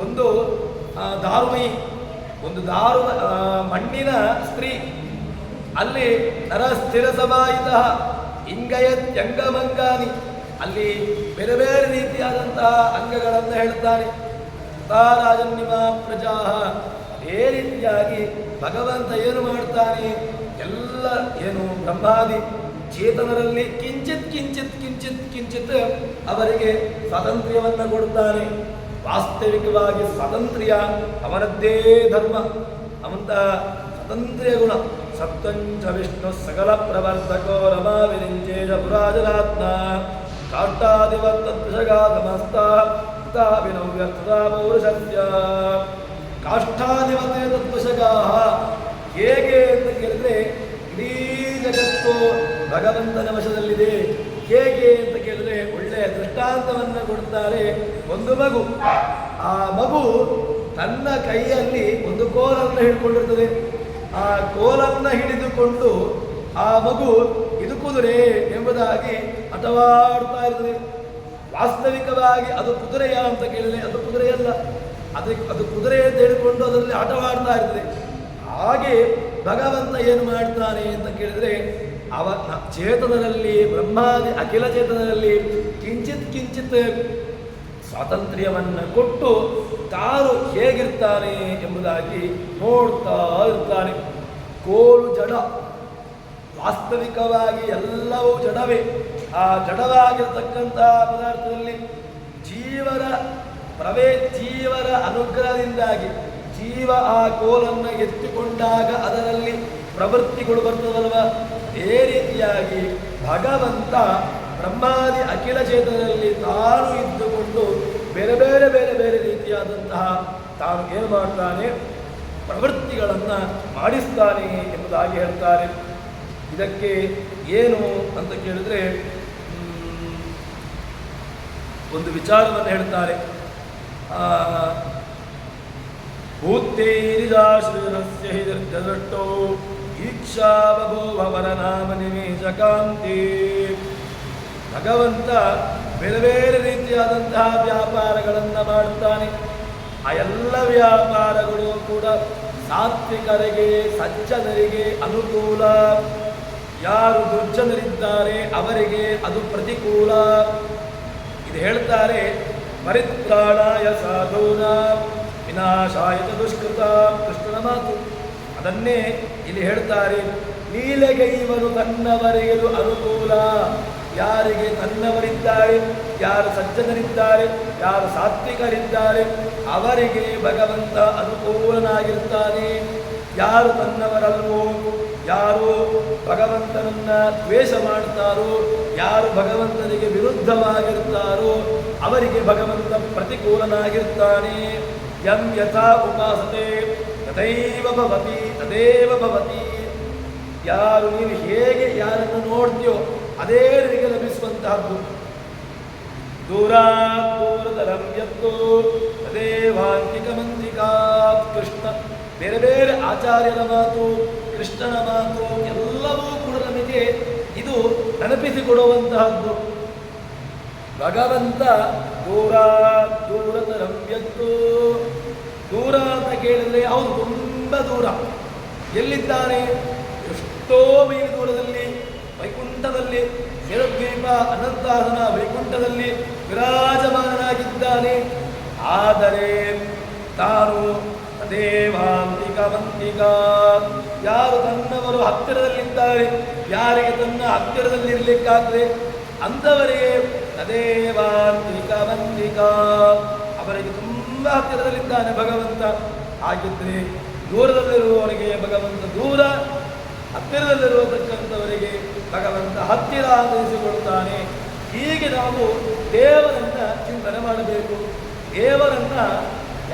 ಒಂದು ದಾರುಮಯಿ, ಒಂದು ಮಣ್ಣಿನ ಸ್ತ್ರೀ, ಅಲ್ಲಿ ನರ ಸ್ಥಿರ ಸಮಾಹಿತ ಇಂಗಯತ್ಯಂಗಮಂಗಾನಿ, ಅಲ್ಲಿ ಬೇರೆ ಬೇರೆ ರೀತಿಯಾದಂತಹ ಅಂಗಗಳನ್ನು ಹೇಳ್ತಾನೆ. ರಾಜನ್ಯಮ ಪ್ರಜಾ, ಅದೇ ರೀತಿಯಾಗಿ ಭಗವಂತ ಏನು ಮಾಡ್ತಾನೆ, ಎಲ್ಲ ಏನು ಬ್ರಹ್ಮಾದಿ ಚೇತನರಲ್ಲಿ ಕಿಂಚಿತ್ ಕಿಂಚಿತ್ ಕಿಂಚಿತ್ ಕಿಂಚಿತ್ ಅವರಿಗೆ ಸ್ವಾತಂತ್ರ್ಯವನ್ನು ಕೊಡ್ತಾನೆ. ವಾಸ್ತವಿಕವಾಗಿ ಸ್ವಾತಂತ್ರ್ಯ ಅವನದ್ದೇ ಧರ್ಮ, ಅವಂತ ಸ್ವಾತಂತ್ರ್ಯ ಗುಣ. ಸಪ್ತಂಚ ವಿಷ್ಣು ಸಕಲ ಪ್ರವರ್ತಕೋ ರಮಾ ವಿರಿಂಚೇಶ ಪುರಾಜನಾತ್ಮ ಕಾಷ್ಠಾಧಿಪತ್ಯ ತದ್ವಶಗಾ. ಹೇಗೆ ಅಂತ ಕೇಳಿದ್ರೆ ಇಡೀ ಜಗತ್ತು ಭಗವಂತನ ವಶದಲ್ಲಿದೆ. ಹೇಗೆ ಅಂತ ಕೇಳಿದ್ರೆ ಒಳ್ಳೆಯ ದೃಷ್ಟಾಂತವನ್ನು ಕೊಡ್ತಾರೆ. ಒಂದು ಮಗು, ಆ ಮಗು ತನ್ನ ಕೈಯಲ್ಲಿ ಒಂದು ಕೋಲನ್ನು ಹಿಡ್ಕೊಂಡಿರ್ತದೆ. ಆ ಕೋಲನ್ನು ಹಿಡಿದುಕೊಂಡು ಆ ಮಗು ಇದು ಕುದುರೆ ಎಂಬುದಾಗಿ ಆಟವಾಡ್ತಾ ಇರ್ತದೆ. ವಾಸ್ತವಿಕವಾಗಿ ಅದು ಕುದುರೆಯ ಅಂತ ಕೇಳಿದ್ರೆ ಅದು ಕುದುರೆಯಲ್ಲ, ಅದು ಕುದುರೆ ಅಂತ ಹೇಳಿಕೊಂಡು ಅದರಲ್ಲಿ ಆಟವಾಡ್ತಾ ಇರ್ತದೆ. ಹಾಗೆ ಭಗವಂತ ಏನು ಮಾಡ್ತಾನೆ ಅಂತ ಕೇಳಿದ್ರೆ ಚೇತನದಲ್ಲಿ ಬ್ರಹ್ಮಾದಿ ಅಖಿಲ ಚೇತನದಲ್ಲಿ ಕಿಂಚಿತ್ ಸ್ವಾತಂತ್ರ್ಯವನ್ನು ಕೊಟ್ಟು ತಾನು ಹೇಗಿರ್ತಾನೆ ಎಂಬುದಾಗಿ ನೋಡ್ತಾ ಇರ್ತಾನೆ. ಕೋಲು ಜಡ, ವಾಸ್ತವಿಕವಾಗಿ ಎಲ್ಲವೂ ಜಡವೇ. ಆ ಜಡವಾಗಿರ್ತಕ್ಕಂತಹ ಪದಾರ್ಥದಲ್ಲಿ ಜೀವರ ಅನುಗ್ರಹದಿಂದಾಗಿ ಜೀವ ಆ ಕೋಲನ್ನು ಎತ್ತಿಕೊಂಡಾಗ ಅದರಲ್ಲಿ ಪ್ರವೃತ್ತಿಗಳು ಬರ್ತದಲ್ವ, ಅದೇ ರೀತಿಯಾಗಿ ಭಗವಂತ ಬ್ರಹ್ಮಾದಿ ಅಖಿಲ ಚೇತನದಲ್ಲಿ ತಾನು ಇದ್ದುಕೊಂಡು ಬೇರೆ ಬೇರೆ ಬೇರೆ ಬೇರೆ ರೀತಿಯಾದಂತಹ ತಾನು ಏನು ಮಾಡ್ತಾನೆ, ಪ್ರವೃತ್ತಿಗಳನ್ನು ಮಾಡಿಸ್ತಾನೆ ಎಂಬುದಾಗಿ ಹೇಳ್ತಾರೆ. ಇದಕ್ಕೆ ಏನು ಅಂತ ಕೇಳಿದ್ರೆ ಒಂದು ವಿಚಾರವನ್ನು ಹೇಳ್ತಾರೆ. ಭೂತೇರಿದಾಶ್ರೀರಸ್ಯ ಹಿ ದೃಷ್ಟೋ ಈಕ್ಷಾ ಬಭೂವರ ನಾಮ ನಿಮೇಶಕಾಂತಿ. ಭಗವಂತ ಬೇರೆ ಬೇರೆ ರೀತಿಯಾದಂತಹ ವ್ಯಾಪಾರಗಳನ್ನು ಮಾಡುತ್ತಾನೆ. ಆ ಎಲ್ಲ ವ್ಯಾಪಾರಗಳು ಕೂಡ ಸಾತ್ವಿಕರಿಗೆ, ಸಜ್ಜನರಿಗೆ ಅನುಕೂಲ. ಯಾರು ದುರ್ಜನರಿದ್ದಾರೆ ಅವರಿಗೆ ಅದು ಪ್ರತಿಕೂಲ. ಇದು ಹೇಳ್ತಾರೆ ಪರಿತ್ರಾಣಾಯ ಸಾಧೂನಾಂ ವಿನಾಶಾಯ ದುಷ್ಕೃತ, ಕೃಷ್ಣನ ಮಾತು. ಅದನ್ನೇ ಇಲ್ಲಿ ಹೇಳ್ತಾರೆ, ಲೀಲೆಗೈವರು ತನ್ನವರಿಗೂ ಅನುಕೂಲ. ಯಾರಿಗೆ ತನ್ನವರಿದ್ದಾರೆ, ಯಾರು ಸಜ್ಜನರಿದ್ದಾರೆ, ಯಾರು ಸಾತ್ವಿಕರಿದ್ದಾರೆ ಅವರಿಗೆ ಭಗವಂತ ಅನುಕೂಲನಾಗಿರ್ತಾನೆ. ಯಾರು ತನ್ನವರಲ್ವೋ, ಯಾರು ಭಗವಂತನನ್ನ ದ್ವೇಷ ಮಾಡ್ತಾರೋ, ಯಾರು ಭಗವಂತನಿಗೆ ವಿರುದ್ಧವಾಗಿರ್ತಾರೋ ಅವರಿಗೆ ಭಗವಂತ ಪ್ರತಿಕೂಲನಾಗಿರ್ತಾನೆ. ಯಂ ಯಥಾ ಉಪಾಸತೆ ತಥೈವ ಭವತಿ ತದೇವ ಭವತಿ. ಯಾರು ನೀನು ಹೇಗೆ ಯಾರನ್ನು ನೋಡ್ತೀಯೋ ಅದೇ ನಿನಗೆ ಲಭಿಸುವಂತಹದ್ದು. ದೂರತರಂ ಯತ್ತು ತದೇವಾಂತಿಕ ಮಂತಿಕಾ. ಕೃಷ್ಣ ಬೇರೆ ಬೇರೆ ಆಚಾರ್ಯರ ಮಾತು, ಕೃಷ್ಣನ ಮಾತು ಎಲ್ಲವೂ ಕೂಡ ನಮಗೆ ಇದು ನೆನಪಿಸಿಕೊಡುವಂತಹದ್ದು. ಭಗವಂತ ದೂರತರಂ ಯತ್ತು. ದೂರ ಅಂತ ಕೇಳಿದ್ರೆ ಅವನು ತುಂಬ ದೂರ. ಎಲ್ಲಿದ್ದಾನೆ? ಎಷ್ಟೋ ಮೈಲಿ ದೂರದಲ್ಲಿ ವೈಕುಂಠದಲ್ಲಿ, ಜಲದ್ವೀಪ ಅನಂತಾಸನ ವೈಕುಂಠದಲ್ಲಿ ವಿರಾಜಮಾನನಾಗಿದ್ದಾನೆ. ಆದರೆ ತಾನು ದೇವಾಂತಿಕ ಯಾರು ತನ್ನವರು ಹತ್ತಿರದಲ್ಲಿದ್ದಾರೆ, ಯಾರಿಗೆ ತನ್ನ ಹತ್ತಿರದಲ್ಲಿರ್ಲಿಕ್ಕಾಗ್ತದೆ ಅಂಥವರಿಗೆ ತದೇವಾಂತಿಕ ಅವರಿಗೆ ತುಂಬ ಹತ್ತಿರದಲ್ಲಿದ್ದಾನೆ ಭಗವಂತ. ಹಾಗಿದ್ರೆ ದೂರದಲ್ಲಿರುವವರಿಗೆ ಭಗವಂತ ದೂರ, ಹತ್ತಿರದಲ್ಲಿರುವತಕ್ಕಂಥವರಿಗೆ ಭಗವಂತ ಹತ್ತಿರ ಅನ್ನಿಸಿಕೊಳ್ತಾನೆ. ಹೀಗೆ ನಾವು ದೇವರನ್ನ ಚಿಂತನೆ ಮಾಡಬೇಕು. ದೇವರನ್ನ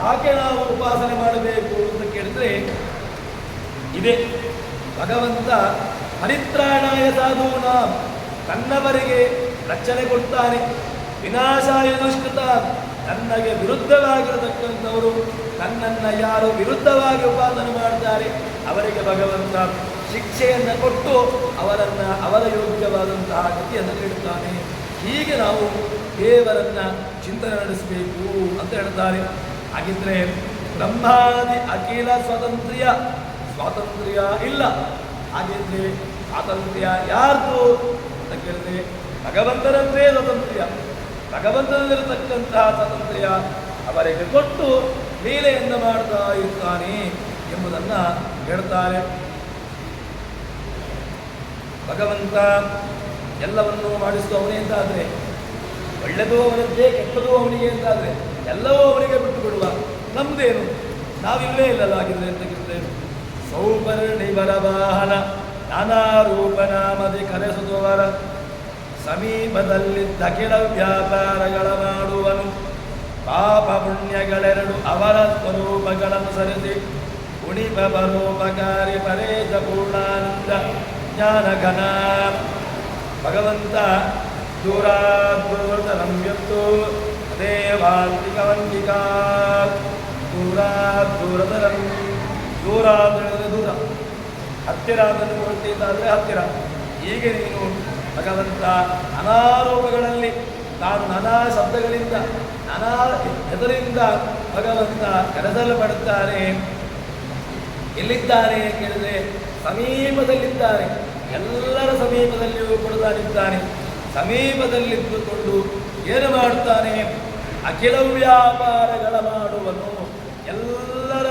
ಯಾಕೆ ನಾವು ಉಪಾಸನೆ ಮಾಡಬೇಕು ಅಂತ ಕೇಳಿದ್ರೆ ಇದೆ. ಭಗವಂತ ಪರಿತ್ರಾಣಾಯ ಸಾಧೂನಾಂ, ತನ್ನವರಿಗೆ ರಕ್ಷಣೆ ಕೊಡ್ತಾನೆ. ವಿನಾಶಾಯ ದುಷ್ಕೃತ, ತನ್ನಗೆ ವಿರುದ್ಧವಾಗಿರತಕ್ಕಂಥವರು, ತನ್ನನ್ನು ಯಾರು ವಿರುದ್ಧವಾಗಿ ಉಪಾಸನೆ ಮಾಡ್ತಾರೆ ಅವರಿಗೆ ಭಗವಂತ ಶಿಕ್ಷೆಯನ್ನು ಕೊಟ್ಟು ಅವರ ಯೋಗ್ಯವಾದಂತಹ ಗತಿಯನ್ನು ನೀಡುತ್ತಾನೆ. ಹೀಗೆ ನಾವು ದೇವರನ್ನ ಚಿಂತನೆ ನಡೆಸಬೇಕು ಅಂತ ಹೇಳ್ತಾರೆ. ಹಾಗಿದ್ರೆ ಬ್ರಹ್ಮಾದಿ ಅಖಿಲ ಸ್ವಾತಂತ್ರ್ಯ ಇಲ್ಲ. ಹಾಗಿದ್ರೆ ಸ್ವಾತಂತ್ರ್ಯ ಯಾರ್ದು ಅಂತ ಕೇಳಿದ್ರೆ ಭಗವಂತನಂದೇ ಸ್ವಾತಂತ್ರ್ಯ. ಭಗವಂತನಲ್ಲಿರತಕ್ಕಂತಹ ಸ್ವಾತಂತ್ರ್ಯ ಅವರಿಗೆ ಕೊಟ್ಟು ಲೀಲೆಯನ್ನು ಮಾಡ್ತಾ ಇರ್ತಾನೆ ಎಂಬುದನ್ನು ಹೇಳ್ತಾರೆ. ಭಗವಂತ ಎಲ್ಲವನ್ನೂ ಮಾಡಿಸುವವನೇ ಅಂತಾದರೆ, ಒಳ್ಳೆಯದು ಅವನದ್ದೇ, ಕೆಟ್ಟದು ಅವನಿಗೆ ಅಂತಾದರೆ ಎಲ್ಲವೂ ಅವನಿಗೆ ಬಿಟ್ಟು ಬಿಡುವ. ನಮ್ದೇನು, ನಾವಿಲ್ಲೇ ಇಲ್ಲಲ್ಲ ಆಗಿದ್ರೆ ಅಂತ ಕೇಳಿದ್ರೆ ಸೌಪರ್ಣಿವರ ವಾಹನ ನಾನಾ ರೂಪನಾಮದಿ ಕರೆಸುವವರ ಸಮೀಪದಲ್ಲಿದ್ದ ಕೆಲ ವ್ಯಾಪಾರಗಳ ಮಾಡುವನು. ಪಾಪ ಪುಣ್ಯಗಳೆರಡು ಅವರ ಸ್ವರೂಪಗಳನ್ನು ಸರಿಸಿ ಗುಣಿಪ ಪರೋಪಕಾರಿ ಪರೇಶ ಪೂರ್ಣಾನಂದ ಜ್ಞಾನಘನ ಭಗವಂತ ದೂರಾದ್ಭುತನಂ ಯತ್ತು ದೇವಾಂತಿಕವಂತಿಕಾ ದೂರಾದ್ಭುತನಂ ದೂರ ಅಂದರೆ ದೂರ, ಹತ್ತಿರ ಅದನ್ನು ಕೊಡ್ತಿದ್ದಾದರೆ ಹತ್ತಿರ. ಹೀಗೆ ನೀನು ಭಗವಂತ ಅನಾರೋಪಗಳಲ್ಲಿ ತಾನು ನಾನಾ ಶಬ್ದಗಳಿಂದ ನಾನಾ ಹೆಸರಿಂದ ಭಗವಂತ ಕರೆಸಲ್ಪಡುತ್ತಾನೆ. ಎಲ್ಲಿದ್ದಾನೆ ಕೇಳಿದರೆ ಸಮೀಪದಲ್ಲಿದ್ದಾನೆ, ಎಲ್ಲರ ಸಮೀಪದಲ್ಲಿಯೂ ಕೊಡದಾನಿದ್ದಾನೆ. ಸಮೀಪದಲ್ಲಿದ್ದುಕೊಂಡು ಏನು ಮಾಡುತ್ತಾನೆ? ಅಖಿಲ ವ್ಯಾಪಾರಗಳ ಮಾಡುವನು. ಎಲ್ಲರ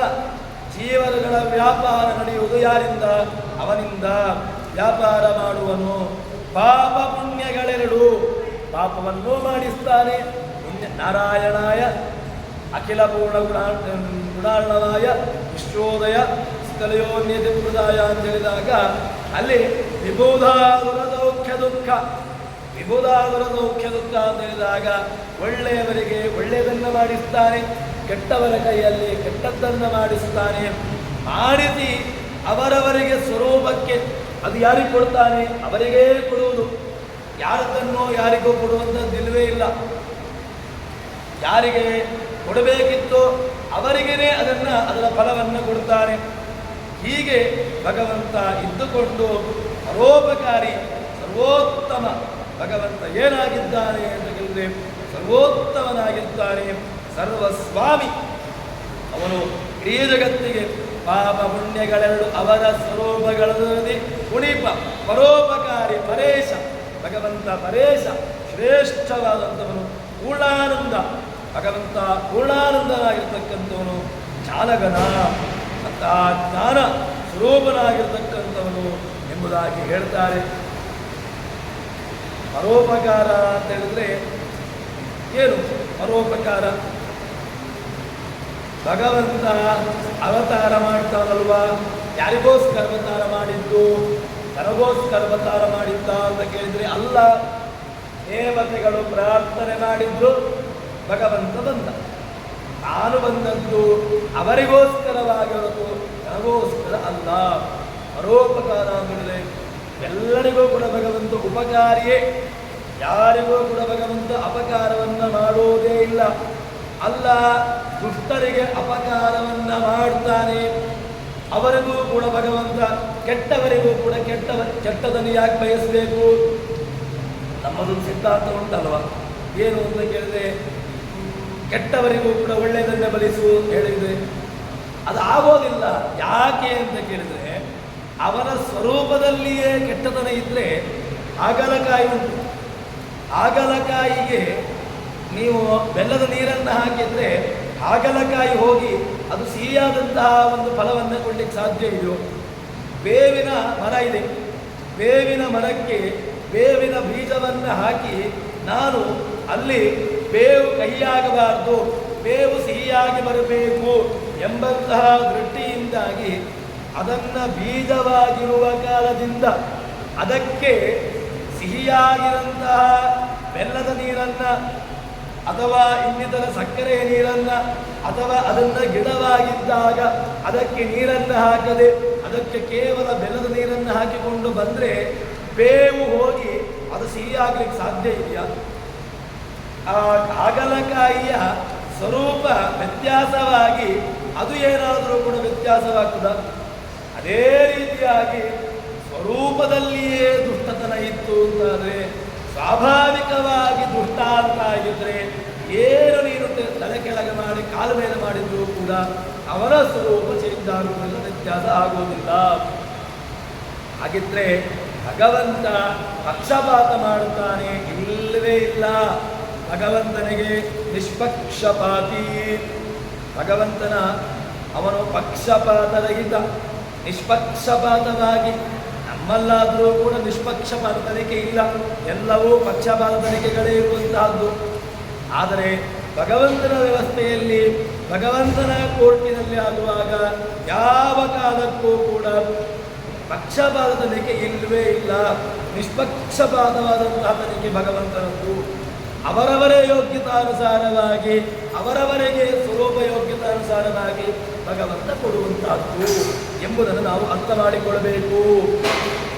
ಜೀವನಗಳ ವ್ಯಾಪಾರ ನಡೆಯುವುದು ಯಾರಿಂದ? ಅವನಿಂದ ವ್ಯಾಪಾರ ಮಾಡುವನು. ಪಾಪ ಪುಣ್ಯಗಳೆರಡು, ಪಾಪವನ್ನು ಮಾಡಿಸ್ತಾನೆ. ನಾರಾಯಣಾಯ ಅಖಿಲ ಪೂರ್ಣ ಗುಣಾರ್ಣವಾಯ ವಿಶ್ವೋದಯ ಸ್ಥಳಯೋನ್ಯತೆ ಮೃದಾಯ ಅಂತ ಹೇಳಿದಾಗ ಅಲ್ಲಿ ವಿಬೋಧಾದುರ ಸೌಖ್ಯ ದುಃಖ, ವಿಬೋಧಾದುರ ಸೌಖ್ಯ ದುಃಖ ಅಂತ ಹೇಳಿದಾಗ ಒಳ್ಳೆಯವರಿಗೆ ಒಳ್ಳೆಯದನ್ನು ಮಾಡಿಸ್ತಾನೆ, ಕೆಟ್ಟವರ ಕೈಯಲ್ಲಿ ಕೆಟ್ಟದ್ದನ್ನು ಮಾಡಿಸ್ತಾನೆ. ಮಾಡಿಸಿ ಅವರವರಿಗೆ ಸ್ವರೂಪಕ್ಕೆ ಅದು ಯಾರಿಗೆ ಕೊಡ್ತಾನೆ? ಅವರಿಗೇ ಕೊಡುವುದು. ಯಾರದನ್ನೋ ಯಾರಿಗೂ ಕೊಡುವಂಥದ್ದಿಲ್ವೇ ಇಲ್ಲ. ಯಾರಿಗೆ ಕೊಡಬೇಕಿತ್ತೋ ಅವರಿಗೇ ಅದರ ಫಲವನ್ನು ಕೊಡ್ತಾನೆ. ಹೀಗೆ ಭಗವಂತ ಇದ್ದುಕೊಂಡು ಪರೋಪಕಾರಿ ಸರ್ವೋತ್ತಮ ಭಗವಂತ ಏನಾಗಿದ್ದಾನೆ ಅಂತ ಕೇಳಿದ್ರೆ ಸರ್ವೋತ್ತಮನಾಗಿದ್ದಾನೆ, ಸರ್ವಸ್ವಾಮಿ. ಅವನು ಇಡೀ ಜಗತ್ತಿಗೆ ಪಾಪ ಪುಣ್ಯಗಳೆರಡು ಅವರ ಸ್ವರೂಪಗಳಲ್ಲಿ ಕುಣಿಪ ಪರೋಪಕಾರಿ ಪರೇಶ ಭಗವಂತ ಪರೇಶ ಶ್ರೇಷ್ಠವಾದಂಥವನು. ಪೂರ್ಣಾನಂದ ಭಗವಂತ ಪೂರ್ಣಾನಂದನಾಗಿರ್ತಕ್ಕಂಥವನು. ಜ್ಞಾನಗಣ ಅಂತ ಜ್ಞಾನ ಸ್ವರೂಪನಾಗಿರ್ತಕ್ಕಂಥವನು ಎಂಬುದಾಗಿ ಹೇಳ್ತಾರೆ. ಪರೋಪಕಾರ ಅಂತ ಹೇಳಿದ್ರೆ ಏನು? ಪರೋಪಕಾರ ಭಗವಂತ ಅವತಾರ ಮಾಡ್ತಾನಲ್ವಾ? ಯಾರಿಗೋಸ್ಕರ ಅವತಾರ ಮಾಡಿದ್ದು? ನನಗೋಸ್ಕರ ಅವತಾರ ಮಾಡಿದ್ದ ಅಂತ ಕೇಳಿದ್ರೆ ಅಲ್ಲ. ದೇವತೆಗಳು ಪ್ರಾರ್ಥನೆ ಮಾಡಿದ್ರು, ಭಗವಂತ ಬಂದ. ನಾನು ಬಂದದ್ದು ಅವರಿಗೋಸ್ಕರವಾಗಿ ಹೊರತು ನನಗೋಸ್ಕರ ಅಲ್ಲ. ಪರೋಪಕಾರ ಅಂದರೆ ಎಲ್ಲರಿಗೂ ಕೂಡ ಭಗವಂತ ಉಪಕಾರಿಯೇ, ಯಾರಿಗೂ ಕೂಡ ಭಗವಂತ ಅಪಕಾರವನ್ನು ಮಾಡೋದೇ ಇಲ್ಲ. ಅಲ್ಲ, ದುಷ್ಟರಿಗೆ ಅಪಕಾರವನ್ನು ಮಾಡ್ತಾನೆ, ಅವರಿಗೂ ಕೂಡ ಭಗವಂತ ಕೆಟ್ಟವರಿಗೂ ಕೂಡ ಕೆಟ್ಟದನ್ನು ಯಾಕೆ ಬಯಸಬೇಕು? ನಮ್ಮದೊಂದು ಸಿದ್ಧಾಂತ ಉಂಟಲ್ವ, ಏನು ಅಂತ ಕೇಳಿದ್ರೆ ಕೆಟ್ಟವರಿಗೂ ಕೂಡ ಒಳ್ಳೆಯದನ್ನೇ ಬಲಿಸು ಹೇಳಿದ್ರೆ ಅದು ಆಗೋದಿಲ್ಲ. ಯಾಕೆ ಅಂತ ಕೇಳಿದ್ರೆ ಅವನ ಸ್ವರೂಪದಲ್ಲಿಯೇ ಕೆಟ್ಟತನ ಇದ್ದರೆ ಹಾಗಲಕಾಯಿ ಉಂಟು. ಹಾಗಲಕಾಯಿಗೆ ನೀವು ಬೆಲ್ಲದ ನೀರನ್ನು ಹಾಕಿದರೆ ಹಾಗಲಕಾಯಿ ಹೋಗಿ ಅದು ಸಿಹಿಯಾದಂತಹ ಒಂದು ಫಲವನ್ನು ಕೊಡಲಿಕ್ಕೆ ಸಾಧ್ಯ ಇದೆಯೋ? ಬೇವಿನ ಮರ ಇದೆ, ಬೇವಿನ ಮರಕ್ಕೆ ಬೇವಿನ ಬೀಜವನ್ನು ಹಾಕಿ ನಾನು ಅಲ್ಲಿ ಬೇವು ಕಹಿಯಾಗಬಾರದು, ಬೇವು ಸಿಹಿಯಾಗಿ ಬರಬೇಕು ಎಂಬಂತಹ ದೃಷ್ಟಿಯಿಂದಾಗಿ ಅದನ್ನು ಬೀಜವಾಗಿರುವ ಕಾಲದಿಂದ ಅದಕ್ಕೆ ಸಿಹಿಯಾಗಿರಂತಹ ಬೆಲ್ಲದ ನೀರನ್ನು ಅಥವಾ ಇನ್ನಿತರ ಸಕ್ಕರೆಯ ನೀರನ್ನು ಅಥವಾ ಅದನ್ನು ಗಿಡವಾಗಿದ್ದಾಗ ಅದಕ್ಕೆ ನೀರನ್ನು ಹಾಕದೆ ಅದಕ್ಕೆ ಕೇವಲ ಬೆಲ್ಲದ ನೀರನ್ನು ಹಾಕಿಕೊಂಡು ಬಂದರೆ ಬೇವು ಹೋಗಿ ಅದು ಸಿಹಿಯಾಗಲಿಕ್ಕೆ ಸಾಧ್ಯ ಇದೆಯಾ? ಆ ಹಾಗಲಕಾಯಿಯ ಸ್ವರೂಪ ವ್ಯತ್ಯಾಸವಾಗಿ ಅದು ಏನಾದರೂ ಕೂಡ ವ್ಯತ್ಯಾಸವಾಗ್ತದ? ಅದೇ ರೀತಿಯಾಗಿ ಸ್ವರೂಪದಲ್ಲಿಯೇ ದುಷ್ಟತನ ಇತ್ತು ಅಂತಾದರೆ ಸ್ವಾಭಾವಿಕವಾಗಿ ದುಷ್ಟ ಅಂತ ಆಗಿದ್ರೆ ಏನು ನೀನು ತಲೆ ಕೆಳಗೆ ಮಾಡಿ ಕಾಲ ಮೇಲೆ ಮಾಡಿದ್ರು ಕೂಡ ಅವರ ಸ್ವರೂಪ ಚೇಂಜ್ ಆಗುವುದಿಲ್ಲ, ವ್ಯತ್ಯಾಸ ಆಗುವುದಿಲ್ಲ. ಹಾಗಿದ್ರೆ ಭಗವಂತ ಪಕ್ಷಪಾತ ಮಾಡುತ್ತಾನೆ? ಇಲ್ಲವೇ ಇಲ್ಲ. ಭಗವಂತನಿಗೆ ನಿಷ್ಪಕ್ಷಪಾತಿ. ಭಗವಂತನ ಅವನು ಪಕ್ಷಪಾತರಹಿತ, ನಿಷ್ಪಕ್ಷಪಾತವಾಗಿ. ನಮ್ಮಲ್ಲಾದರೂ ಕೂಡ ನಿಷ್ಪಕ್ಷಪಾತ ತನಿಖೆ ಇಲ್ಲ, ಎಲ್ಲವೂ ಪಕ್ಷಪಾತ ತನಿಖೆಗಳೇ ಇರುವಂತಹದ್ದು. ಆದರೆ ಭಗವಂತನ ವ್ಯವಸ್ಥೆಯಲ್ಲಿ ಭಗವಂತನ ಕೋರ್ಟಿನಲ್ಲಿ ಆಗುವಾಗ ಯಾವ ಕಾಲಕ್ಕೂ ಕೂಡ ಪಕ್ಷಪಾತ ತನಿಖೆ ಇಲ್ಲವೇ ಇಲ್ಲ. ನಿಷ್ಪಕ್ಷಪಾತವಾದಂತಹ ತನಿಖೆ ಭಗವಂತನದ್ದು. ಅವರವರೇ ಯೋಗ್ಯತಾನುಸಾರವಾಗಿ ಅವರವರಿಗೆ ಸ್ವರೂಪ ಯೋಗ್ಯತಾನುಸಾರ ಇಚ್ಛಾನುಸಾರವಾಗಿ ಭಗವಂತ ಕೊಡುವಂತಹದ್ದು ಎಂಬುದನ್ನು ನಾವು ಅರ್ಥ ಮಾಡಿಕೊಳ್ಳಬೇಕು.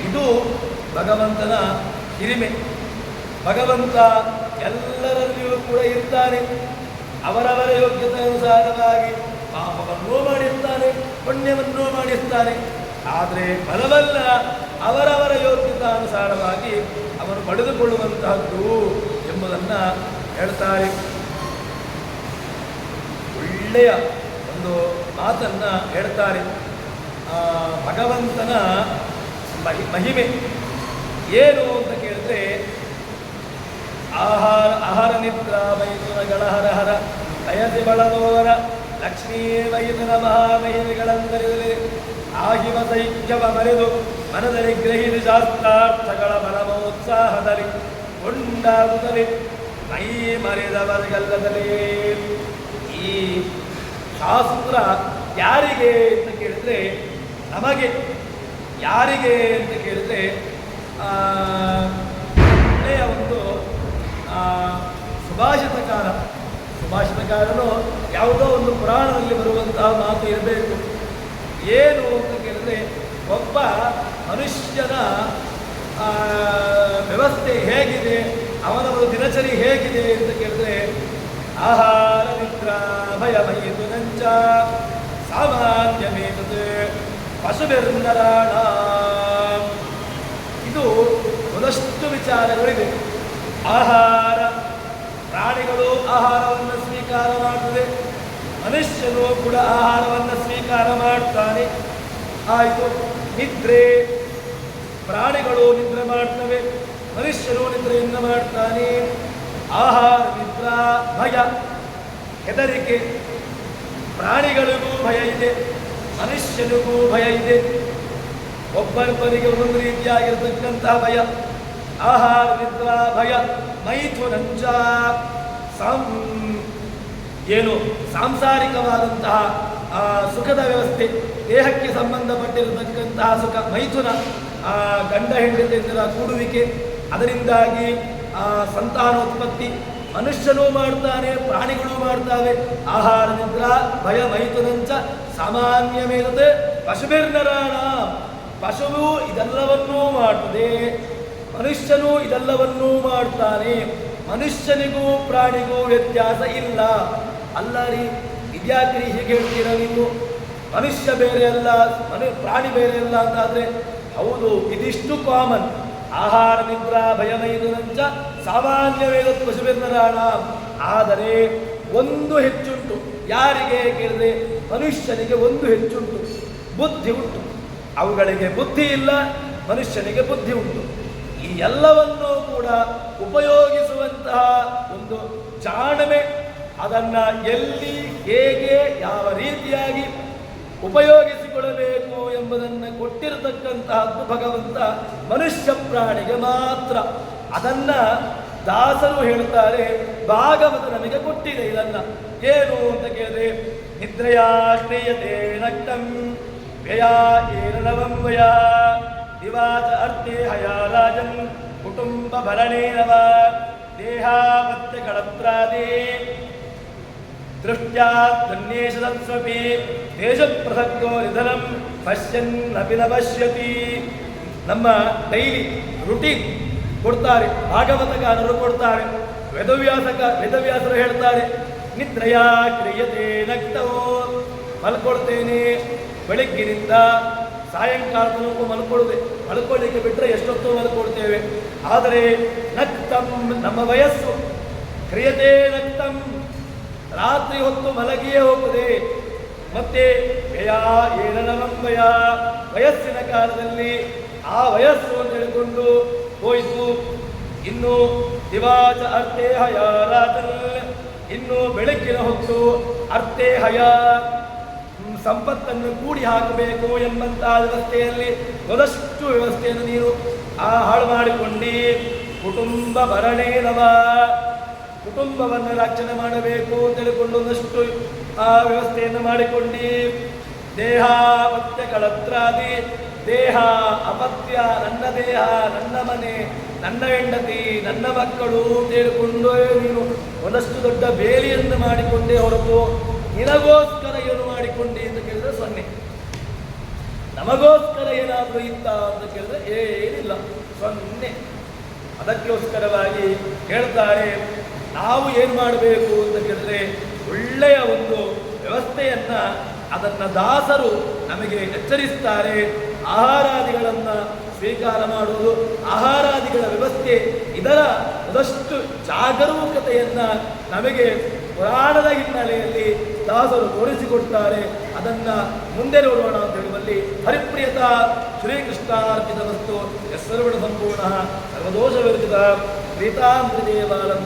ಇದು ಭಗವಂತನ ಹಿರಿಮೆ. ಭಗವಂತ ಎಲ್ಲರಲ್ಲಿಯೂ ಕೂಡ ಇರ್ತಾನೆ. ಅವರವರ ಯೋಗ್ಯತೆ ಅನುಸಾರವಾಗಿ ಪಾಪವನ್ನೂ ಮಾಡಿರ್ತಾನೆ, ಪುಣ್ಯವನ್ನೂ ಮಾಡಿರ್ತಾನೆ. ಆದರೆ ಫಲವಲ್ಲ ಅವರವರ ಯೋಗ್ಯತಾನುಸಾರವಾಗಿ ಅವರು ಪಡೆದುಕೊಳ್ಳುವಂತಹದ್ದು ಎಂಬುದನ್ನು ಹೇಳ್ತಾರೆ. ಒಳ್ಳೆಯ ಒಂದು ಮಾತನ್ನು ಹೇಳ್ತಾರೆ. ಭಗವಂತನ ಮಹಿಮೆ ಏನು ಅಂತ ಕೇಳಿದ್ರೆ, ಆಹಾರ ನಿದ್ರಾ ಮೈಥುನಗಳ ಹರ ಲಯಸಿ ಬಳದೋರ ಲಕ್ಷ್ಮೀ ಮೈಥುನ ಮಹಾಮಹಿಮೆಗಳಂದರಿರಲಿ ಆಗಿವ ಸೈಕ್ಯವ ಮರೆದು ಮನದಲ್ಲಿ ಗ್ರಹಿಸಿ ಶಾಸ್ತ್ರಾರ್ಥಗಳ ಮನಮೋತ್ಸಾಹದಲ್ಲಿ ಕೊಂಡಾಗುತ್ತಲೇ ಮೈ ಮರೆದವರಿಗಲ್ಲದಲೇ. ಈ ಶಾಸ್ತ್ರ ಯಾರಿಗೆ ಅಂತ ಕೇಳಿದ್ರೆ ನಮಗೆ. ಯಾರಿಗೆ ಅಂತ ಕೇಳಿದ್ರೆ ಒಳ್ಳೆಯ ಒಂದು ಸುಭಾಷಿತಕಾರನು ಯಾವುದೋ ಒಂದು ಪುರಾಣದಲ್ಲಿ ಬರುವಂತಹ ಮಾತು ಇರಬೇಕು. ಏನು ಅಂತ ಕೇಳಿದ್ರೆ, ಒಬ್ಬ ಮನುಷ್ಯನ ವ್ಯವಸ್ಥೆ ಹೇಗಿದೆ, ಅವನ ಒಂದು ದಿನಚರಿ ಹೇಗಿದೆ ಅಂತ ಕೇಳಿದ್ರೆ, ಆಹಾರ ನಿದ್ರಾ ಭಯ ಮೈದು ನಂಚ ಸಾಮಾನ್ಯಮೇತದ್ ಪಶುಬಿರ್ನರಾಣ. ಇದು ಒಂದಷ್ಟು ವಿಚಾರಗಳಿವೆ. ಆಹಾರ, ಪ್ರಾಣಿಗಳು ಆಹಾರವನ್ನು ಸ್ವೀಕಾರ ಮಾಡ್ತದೆ, ಮನುಷ್ಯನು ಕೂಡ ಆಹಾರವನ್ನು ಸ್ವೀಕಾರ ಮಾಡ್ತಾನೆ. ಆಯಿತು. ನಿದ್ರೆ, ಪ್ರಾಣಿಗಳು ನಿದ್ರೆ ಮಾಡ್ತವೆ, ಮನುಷ್ಯನು ನಿದ್ರೆಯನ್ನು ಮಾಡ್ತಾನೆ. ಆಹಾರ ನಿದ್ರಾ ಭಯ, ಹೆದರಿಕೆ. ಪ್ರಾಣಿಗಳಿಗೂ ಭಯ ಇದೆ, ಮನುಷ್ಯನಿಗೂ ಭಯ ಇದೆ. ಒಬ್ಬೊಬ್ಬರಿಗೆ ಒಂದೊಂದು ರೀತಿಯಾಗಿರತಕ್ಕಂತಹ ಭಯ. ಆಹಾರ ನಿದ್ರಾ ಭಯ ಮೈಥುನಂಚ ಏನು ಸಾಂಸಾರಿಕವಾದಂತಹ ಸುಖದ ವ್ಯವಸ್ಥೆ, ದೇಹಕ್ಕೆ ಸಂಬಂಧಪಟ್ಟಿರತಕ್ಕಂತಹ ಸುಖ ಮೈಥುನ, ಗಂಡ ಹೆಂಡತಿಯರ ಕೂಡುವಿಕೆ, ಅದರಿಂದಾಗಿ ಸಂತಾನೋತ್ಪತ್ತಿ ಮನುಷ್ಯನೂ ಮಾಡ್ತಾನೆ, ಪ್ರಾಣಿಗಳು ಮಾಡ್ತಾವೆ. ಆಹಾರ ನಿದ್ರಾ ಭಯ ಮೈಥುನಂಚ ಸಾಮಾನ್ಯಮೇತದ್ ಪಶುಬಿರ್ನರಾಣ. ಪಶುವು ಇದೆಲ್ಲವನ್ನೂ ಮಾಡ್ತದೆ, ಮನುಷ್ಯನೂ ಇದೆಲ್ಲವನ್ನೂ ಮಾಡ್ತಾನೆ. ಮನುಷ್ಯನಿಗೂ ಪ್ರಾಣಿಗೂ ವ್ಯತ್ಯಾಸ ಇಲ್ಲ. ಅಲ್ಲ ರೀ, ಇದ್ಯಾಕ್ರಿ ಹೀಗೆ ಹೇಳ್ತೀರ ನೀವು? ಮನುಷ್ಯ ಬೇರೆ ಅಲ್ಲ, ಪ್ರಾಣಿ ಬೇರೆ ಅಲ್ಲ ಅಂತಾದರೆ ಹೌದು, ಇದಿಷ್ಟು ಕಾಮನ್. ಆಹಾರ ನಿದ್ರಾ ಭಯ ಮೈಥುನಂಚ ಸಾಮಾನ್ಯವೇತದ್ ಪಶುಬಿರ್ನರಾಣ. ಆದರೆ ಒಂದು ಹೆಚ್ಚುಂಟು. ಯಾರಿಗೆ ಕೇಳಿದ್ರೆ ಮನುಷ್ಯನಿಗೆ ಒಂದು ಹೆಚ್ಚುಂಟು, ಬುದ್ಧಿ ಉಂಟು. ಅವುಗಳಿಗೆ ಬುದ್ಧಿ ಇಲ್ಲ, ಮನುಷ್ಯನಿಗೆ ಬುದ್ಧಿ ಉಂಟು. ಈ ಎಲ್ಲವನ್ನೂ ಕೂಡ ಉಪಯೋಗಿಸುವಂತಹ ಒಂದು ಜಾಣಮೆ, ಅದನ್ನ ಎಲ್ಲಿ ಹೇಗೆ ಯಾವ ರೀತಿಯಾಗಿ ಉಪಯೋಗಿಸಿಕೊಳ್ಳಬೇಕು ಎಂಬುದನ್ನು ಕೊಟ್ಟಿರತಕ್ಕಂತಹದ್ದು ಭಗವಂತ ಮನುಷ್ಯ ಪ್ರಾಣಿಗೆ ಮಾತ್ರ. ಅದನ್ನ ದಾಸರು ಹೇಳ್ತಾರೆ, ಭಾಗವತ ನಮಗೆ ಕೊಟ್ಟಿದೆ ಇದನ್ನ. ಏನು ಅಂತ ಕೇಳಿದ್ರೆ, ನಿದ್ರೆಯಾ ಕ್ರಿಯತೆ ನಕ್ತಂ ವ್ಯಯ ಏರನವಂ ವಯ ದಿವಾಚ ಅರ್ಥೇ ಹಯ ರಾಜನ್ ಕುಟುಂಬ ಭರಣೇನವ ದೇಹಾವತ್ಯ ಕಳತ್ರಾದಿ ದೃಷ್ಟ್ಯಾ ಧನ್ಯೇಶದಸ್ವಪಿ ದೇಶಪ್ರಸಕ್ತೋ ನಿಧನಂ ಪಶ್ಯನ್ನಪಿ ನ ಪಶ್ಯತಿ. ನಮ್ಮ ಡೈಲಿ ರುಟೀನ್ ಕೊಡ್ತಾರೆ, ಭಾಗವತಗಾರರು ಕೊಡ್ತಾರೆ. ವೇದವ್ಯಾಸರು ಹೇಳ್ತಾರೆ, ನಿದ್ರೆಯಾ ಕ್ರಿಯತೆ ನಕ್ತವೋ. ಮಲ್ಕೊಳ್ತೇನೆ, ಬೆಳಗ್ಗಿನಿಂದ ಸಾಯಂಕಾಲ ತನಕ ಮಲ್ಕೊಳ್ಳಿಕ್ಕೆ ಬಿಟ್ಟರೆ ಎಷ್ಟೊತ್ತು ಮಲ್ಕೊಳ್ತೇವೆ. ಆದರೆ ನಕ್ತಂ, ನಮ್ಮ ವಯಸ್ಸು ಕ್ರಿಯತೆ ನಕ್ತಂ, ರಾತ್ರಿ ಹೊತ್ತು ಮಲಗಿಯೇ ಹೋಗುತ್ತದೆ. ಮತ್ತೆ ವ್ಯಯ ಏಳನವಂಬಯ, ವಯಸ್ಸಿನ ಕಾಲದಲ್ಲಿ ಆ ವಯಸ್ಸು ಅಂತ ಹೇಳಿಕೊಂಡು ಹೋಯಿತು. ಇನ್ನು ದಿವಾಚ ಅರ್ಥೇ ಹಯ ರಾಜನ್, ಇನ್ನು ಬೆಳಕಿನ ಹೊತ್ತು ಅರ್ಥೇ ಹಯ, ಸಂಪತ್ತನ್ನು ಕೂಡಿ ಹಾಕಬೇಕು ಎಂಬಂತಹ ವ್ಯವಸ್ಥೆಯಲ್ಲಿ ಒಂದಷ್ಟು ವ್ಯವಸ್ಥೆಯನ್ನು ನೀನು ಹಾಳು ಮಾಡಿಕೊಂಡು ಕುಟುಂಬ ಭರಣೇನವ, ಕುಟುಂಬವನ್ನು ರಕ್ಷಣೆ ಮಾಡಬೇಕು ಅಂತ ಹೇಳಿಕೊಂಡು ಒಂದಷ್ಟು ವ್ಯವಸ್ಥೆಯನ್ನು ಮಾಡಿಕೊಂಡು ದೇಹಾಪತ್ಯ ಕಳತ್ರಾದಿ, ದೇಹ ಅಪತ್ಯ, ನನ್ನ ದೇಹ, ನನ್ನ ಮನೆ, ನನ್ನ ಹೆಂಡತಿ, ನನ್ನ ಮಕ್ಕಳು ಅಂತ ಹೇಳಿಕೊಂಡು ನೀನು ಒಂದಷ್ಟು ದೊಡ್ಡ ಬೇಲಿಯನ್ನು ಮಾಡಿಕೊಂಡೇ ಹೊರತು ನಿನಗೋಸ್ಕರ ಇಟ್ಕೊಂಡಿ ಅಂತ ಕೇಳಿದ್ರೆ 0. ನಮಗೋಸ್ಕರ ಏನಾದರೂ ಇತ್ತ ಅಂತ ಕೇಳಿದ್ರೆ ಏನಿಲ್ಲ, 0. ಅದಕ್ಕೋಸ್ಕರವಾಗಿ ಹೇಳ್ತಾರೆ, ನಾವು ಏನು ಮಾಡಬೇಕು ಅಂತ ಕೇಳಿದ್ರೆ ಒಳ್ಳೆಯ ಒಂದು ವ್ಯವಸ್ಥೆಯನ್ನ ಅದನ್ನ ದಾಸರು ನಮಗೆ ಎಚ್ಚರಿಸ್ತಾರೆ. ಆಹಾರಾದಿಗಳನ್ನು ಸ್ವೀಕಾರ ಮಾಡುವುದು, ಆಹಾರಾದಿಗಳ ವ್ಯವಸ್ಥೆ, ಇದರ ಒಂದಷ್ಟು ಜಾಗರೂಕತೆಯನ್ನ ನಮಗೆ ಪುರಾಣದ ಹಿನ್ನೆಲೆಯಲ್ಲಿ ದಾಸರು ತೋರಿಸಿಕೊಡ್ತಾರೆ. ಅದನ್ನ ಮುಂದೆ ನೋಡೋಣ ಅಂತ ಹೇಳುವಲ್ಲಿ ಹರಿಪ್ರಿಯತ ಶ್ರೀಕೃಷ್ಣಾರ್ಪಿತ ವಸ್ತು ಸರ್ವಣ ಸಂಪೂರ್ಣ ಸರ್ವದೋಷ ವಿರಚಿತ ಪ್ರೀತಾಂತ್ರಿ ದೇವಾಲಂ